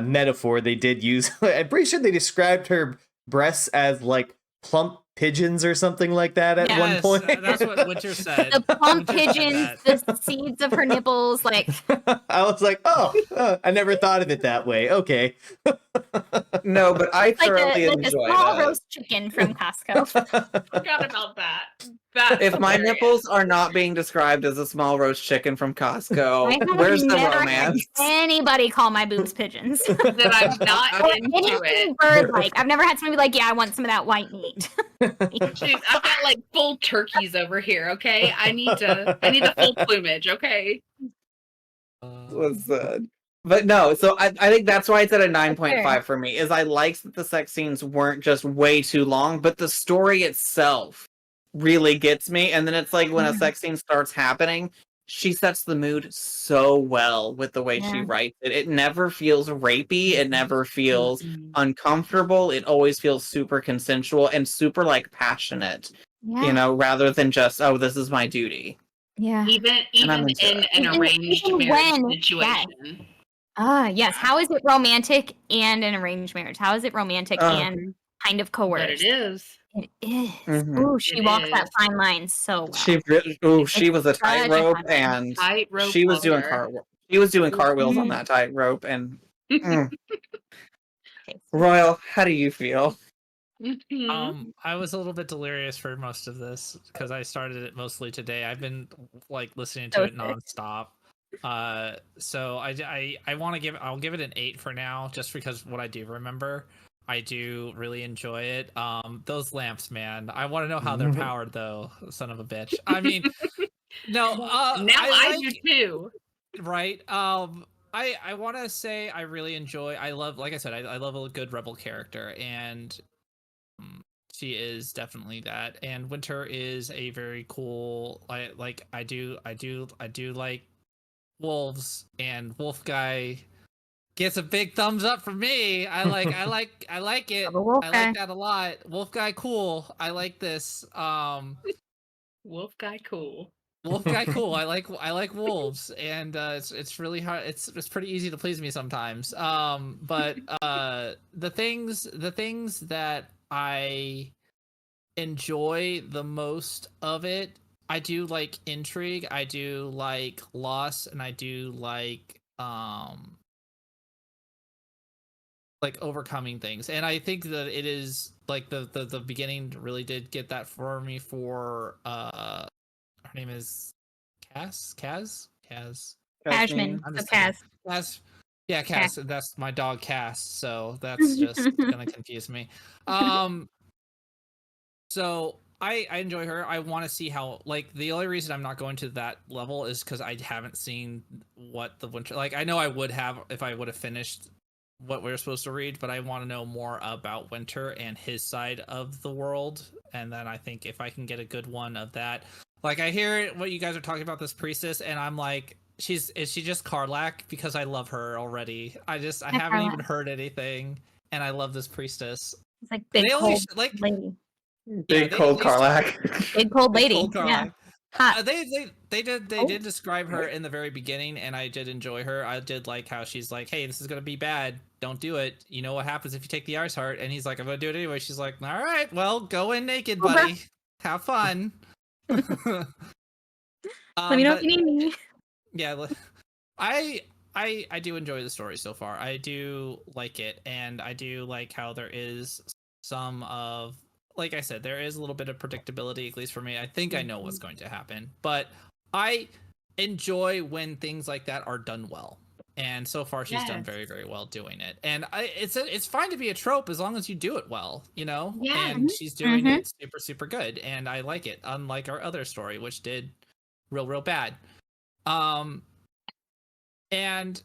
Speaker 4: metaphor they did use. I'm pretty sure they described her breasts as like plump pigeons or something like that at one
Speaker 3: Yes,
Speaker 4: point.
Speaker 3: that's what Winter said.
Speaker 1: The plump
Speaker 3: Winter said
Speaker 1: pigeons,
Speaker 3: that.
Speaker 1: the seeds of her nipples, like
Speaker 4: I was like, I never thought of it that way. Okay.
Speaker 2: No, but I
Speaker 1: like
Speaker 2: thoroughly
Speaker 1: a
Speaker 2: enjoy
Speaker 1: small
Speaker 2: it.
Speaker 1: roast chicken from Costco.
Speaker 5: Forgot about that. That's
Speaker 2: If my
Speaker 5: hilarious.
Speaker 2: nipples are not being described as a small roast chicken from
Speaker 1: I
Speaker 2: Costco,
Speaker 1: have
Speaker 2: where's the
Speaker 1: never
Speaker 2: romance?
Speaker 1: had anybody call my boobs pigeons.
Speaker 5: that I'm not
Speaker 1: Or
Speaker 5: into
Speaker 1: anything
Speaker 5: it.
Speaker 1: bird-like. I've never had somebody be like, "Yeah, I want some of that white meat."
Speaker 5: Dude, I've got like full turkeys over here, okay? I need the full plumage, okay?
Speaker 2: Listen. But no, so I think that's why it's at a 9.5
Speaker 1: Fair.
Speaker 2: for me, is I liked that the sex scenes weren't just way too long, but the story itself really gets me. And then it's like when a
Speaker 1: Mhm.
Speaker 2: sex scene starts happening, she sets the mood so well with the way she
Speaker 1: Yeah.
Speaker 2: writes it. It never feels rapey. It never feels
Speaker 5: Mm-mm.
Speaker 2: uncomfortable. It always feels super consensual and super like passionate,
Speaker 1: Yeah.
Speaker 2: you know, rather than just, oh, this is my duty.
Speaker 1: Yeah.
Speaker 5: Even
Speaker 2: I'm into
Speaker 5: in
Speaker 2: it.
Speaker 5: an
Speaker 1: Even-
Speaker 5: arranged
Speaker 1: even
Speaker 5: marriage
Speaker 1: when-
Speaker 5: situation.
Speaker 1: Yes. How is it romantic and an arranged marriage? How is it romantic and kind of
Speaker 5: But
Speaker 1: coerced?
Speaker 5: it is.
Speaker 1: It is.
Speaker 2: Mhm.
Speaker 1: Ooh, she
Speaker 5: It
Speaker 1: walks that
Speaker 5: is.
Speaker 1: fine line so well.
Speaker 2: She was a
Speaker 1: such a
Speaker 2: tightrope,
Speaker 1: fun line.
Speaker 2: and
Speaker 5: Tightrope
Speaker 2: she was doing
Speaker 5: walker.
Speaker 2: cartwheels on
Speaker 1: Mhm.
Speaker 2: that tightrope. And
Speaker 1: Okay.
Speaker 2: Royal, how do you feel?
Speaker 5: Mhm.
Speaker 3: I was a little bit delirious for most of this because I started it mostly today. I've been like listening to
Speaker 1: So
Speaker 3: it
Speaker 1: sick.
Speaker 3: nonstop. So I want to I'll give it an 8 for now, just because what I do remember. I do really enjoy it. Those lamps, man. I want to know how they're powered, though. Son of a bitch. I mean, no.
Speaker 5: Now I do too.
Speaker 3: Right. I want to say I really enjoy. I love, like I said, I love a good rebel character, and she is definitely that. And Winter is a very cool. I do like wolves, and Wolf Guy gets a big thumbs up from me. I like it.
Speaker 1: Love a wolf
Speaker 3: I
Speaker 1: guy.
Speaker 3: like that a lot. Wolf Guy cool. I like this.
Speaker 5: Wolf guy cool.
Speaker 3: Wolf Guy cool. I like wolves, and it's really hard. It's pretty easy to please me sometimes. But the things that I enjoy the most of it, I do like intrigue. I do like loss, and I do like overcoming things. And I think that it is like the beginning really did get that for me. For her name is Kaz.
Speaker 1: Cashman.
Speaker 3: I'm
Speaker 1: So
Speaker 3: just
Speaker 1: Kaz.
Speaker 3: Kaz. Yeah, Cass. That's my dog Cass, so that's just gonna confuse me. So I enjoy her. I want to see how, like, the only reason I'm not going to that level is because I haven't seen what the Winter, like, I know I would have if I would have finished what we were supposed to read, but I want to know more about Winter and his side of the world. And then I think if I can get a good one of that, like, I hear what you guys are talking about, this priestess, and I'm like, is she just Karlach? Because I love her already. I haven't
Speaker 1: Karlach.
Speaker 3: even heard anything, and I love this priestess.
Speaker 1: It's like big
Speaker 3: They only
Speaker 1: cold
Speaker 3: like
Speaker 1: lady.
Speaker 2: Big
Speaker 3: they
Speaker 2: cold
Speaker 3: at least-
Speaker 2: Karlach.
Speaker 1: Big cold
Speaker 3: Big
Speaker 1: lady.
Speaker 3: cold
Speaker 1: Yeah.
Speaker 3: Karlach.
Speaker 1: Hot.
Speaker 3: They
Speaker 1: Oh.
Speaker 3: did describe her in the very beginning, and I did enjoy her. I did like how she's like, "Hey, this is gonna be bad. Don't do it. You know what happens if you take the ice heart?" And he's like, "I'm gonna do it anyway." She's like, "All right, well, go in naked, buddy. Have fun."
Speaker 1: Let me know if
Speaker 3: but-
Speaker 1: you need me.
Speaker 3: yeah, I do enjoy the story so far. I do like it, and I do like how there is some of, like I said, there is a little bit of predictability, at least for me. I think I know what's going to happen, but I enjoy when things like that are done well. And so far, she's done
Speaker 5: Yes.
Speaker 3: very, very well doing it. And it's fine to be a trope as long as you do it well, you know.
Speaker 5: Yeah.
Speaker 3: And she's doing it super, super good, and I like it. Unlike our other story, which did real bad. And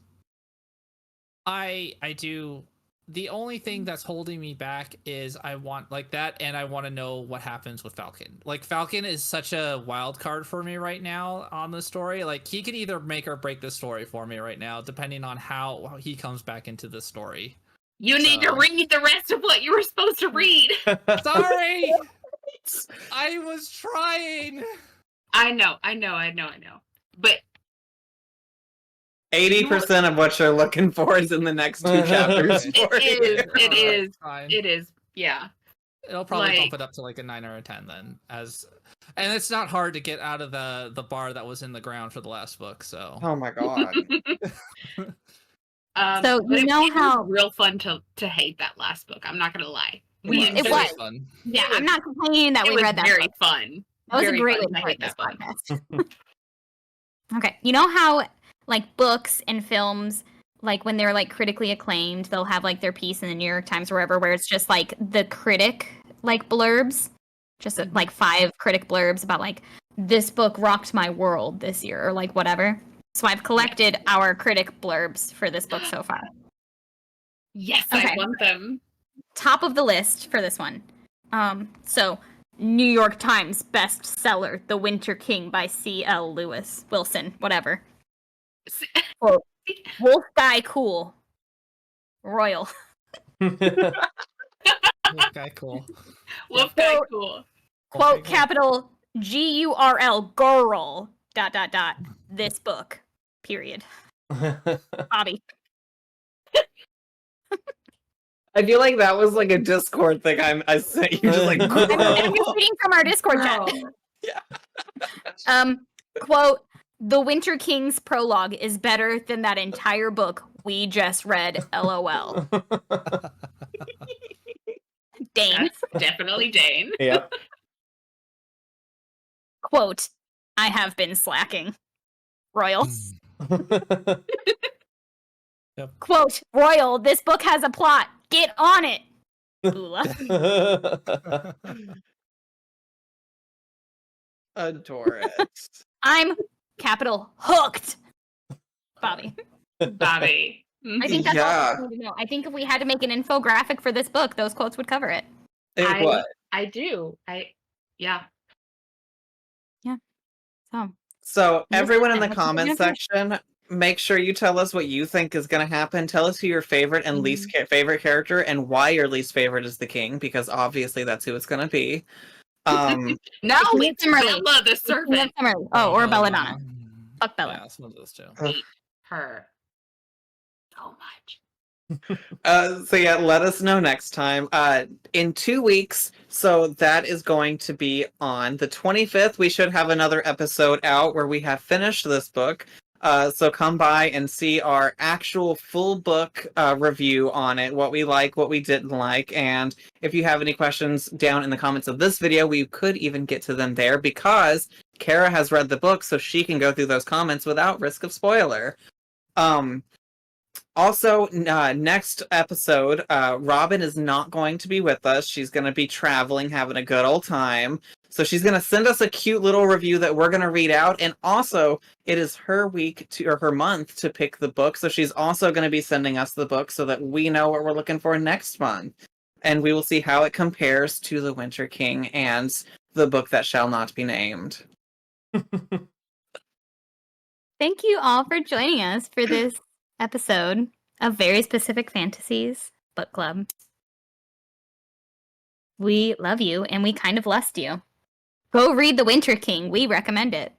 Speaker 3: I do, the only thing that's holding me back is I want like that, and I want to know what happens with Falcon. Like, Falcon is such a wild card for me right now on the story. Like, he could either make or break the story for me right now, depending on how he comes back into the story.
Speaker 5: You need to
Speaker 3: So-
Speaker 5: read the rest of what you were supposed to read.
Speaker 3: Sorry, I was trying.
Speaker 5: I know. But
Speaker 2: 80% of what you're looking for is in the next 2 chapters.
Speaker 3: Okay.
Speaker 2: for you.
Speaker 5: It is. Yeah.
Speaker 3: It'll probably bump
Speaker 5: Like-
Speaker 3: it up to like a 9 or a 10 then, and it's not hard to get out of the bar that was in the ground for the last book. So
Speaker 2: Oh my god.
Speaker 1: So
Speaker 5: but
Speaker 1: you know
Speaker 5: it was
Speaker 1: how-
Speaker 5: real fun to hate that last book. I'm not gonna lie.
Speaker 3: it
Speaker 5: We
Speaker 3: was,
Speaker 5: enjoyed
Speaker 1: It
Speaker 3: it
Speaker 1: was.
Speaker 3: was fun.
Speaker 1: Yeah,
Speaker 5: It was-
Speaker 1: I'm not complaining that
Speaker 5: It
Speaker 1: we
Speaker 5: was
Speaker 1: read that.
Speaker 5: very
Speaker 1: book.
Speaker 5: fun.
Speaker 1: That was
Speaker 5: Very
Speaker 1: a great
Speaker 5: fun
Speaker 1: way to
Speaker 5: hate
Speaker 1: start this
Speaker 5: that book.
Speaker 1: podcast. Okay, you know how like books and films, like when they're like critically acclaimed, they'll have like their piece in the New York Times or wherever, where it's just like the critic like blurbs, just like 5 critic blurbs about like this book rocked my world this year or like whatever. So I've collected our critic blurbs for this book so far.
Speaker 5: Yes,
Speaker 1: Okay.
Speaker 5: I want them.
Speaker 1: Top of the list for this one. So New York Times bestseller, The Winter King by C.L. Wilson, whatever. Quote, Wolf Guy Cool. Royal.
Speaker 3: Okay, cool.
Speaker 5: Wolf guy,
Speaker 1: Quote-
Speaker 5: cool.
Speaker 1: Quote,
Speaker 3: Okay, cool.
Speaker 1: capital GURL, girl, ... This book, period. Bobby.
Speaker 2: I feel like that was like a Discord thing I sent you. Just like,
Speaker 1: I'm just reading from our Discord chat. Quote, The Winter King's prologue is better than that entire book we just read, LOL. Dane.
Speaker 5: That's definitely Dane.
Speaker 4: Yep.
Speaker 1: Quote, I have been slacking. Royal. Quote, Royal, this book has a plot. Get on it. Bula.
Speaker 2: adore it.
Speaker 1: I'm capital hooked. Bobby.
Speaker 5: Bobby.
Speaker 1: I think that's
Speaker 2: Yeah.
Speaker 1: all we need to know. I think if we had to make an infographic for this book, those quotes would cover it.
Speaker 2: It was.
Speaker 5: I do. Yeah.
Speaker 1: So
Speaker 2: So
Speaker 1: Yes,
Speaker 2: everyone in the
Speaker 1: and what's your
Speaker 2: comment
Speaker 1: finish?
Speaker 2: section, make sure you tell us what you think is going to happen. Tell us who your favorite and least favorite character and why your least favorite is the king, because obviously that's who it's going to be.
Speaker 5: No,
Speaker 1: King of
Speaker 5: it's
Speaker 1: Timberlake.
Speaker 5: Bella the
Speaker 1: King of
Speaker 5: serpent.
Speaker 1: Timberlake. Oh, or Belladonna. Fuck Bella.
Speaker 3: Yeah, it's one of those two.
Speaker 5: Hate her so much.
Speaker 2: So yeah, let us know next time. In 2 weeks, so that is going to be on the 25th. We should have another episode out where we have finished this book. So come by and see our actual full book review on it, what we like, what we didn't like, and if you have any questions down in the comments of this video, we could even get to them there because Kara has read the book, so she can go through those comments without risk of spoiler. Also, next episode, Robin is not going to be with us. She's going to be traveling, having a good old time. So she's going to send us a cute little review that we're going to read out. And also, it is her week or her month to pick the book. So she's also going to be sending us the book so that we know what we're looking for next month. And we will see how it compares to The Winter King and the book that shall not be named.
Speaker 1: Thank you all for joining us for this episode of Very Specific Fantasies Book Club. We love you and we kind of lust you. Go read The Winter King. We recommend it.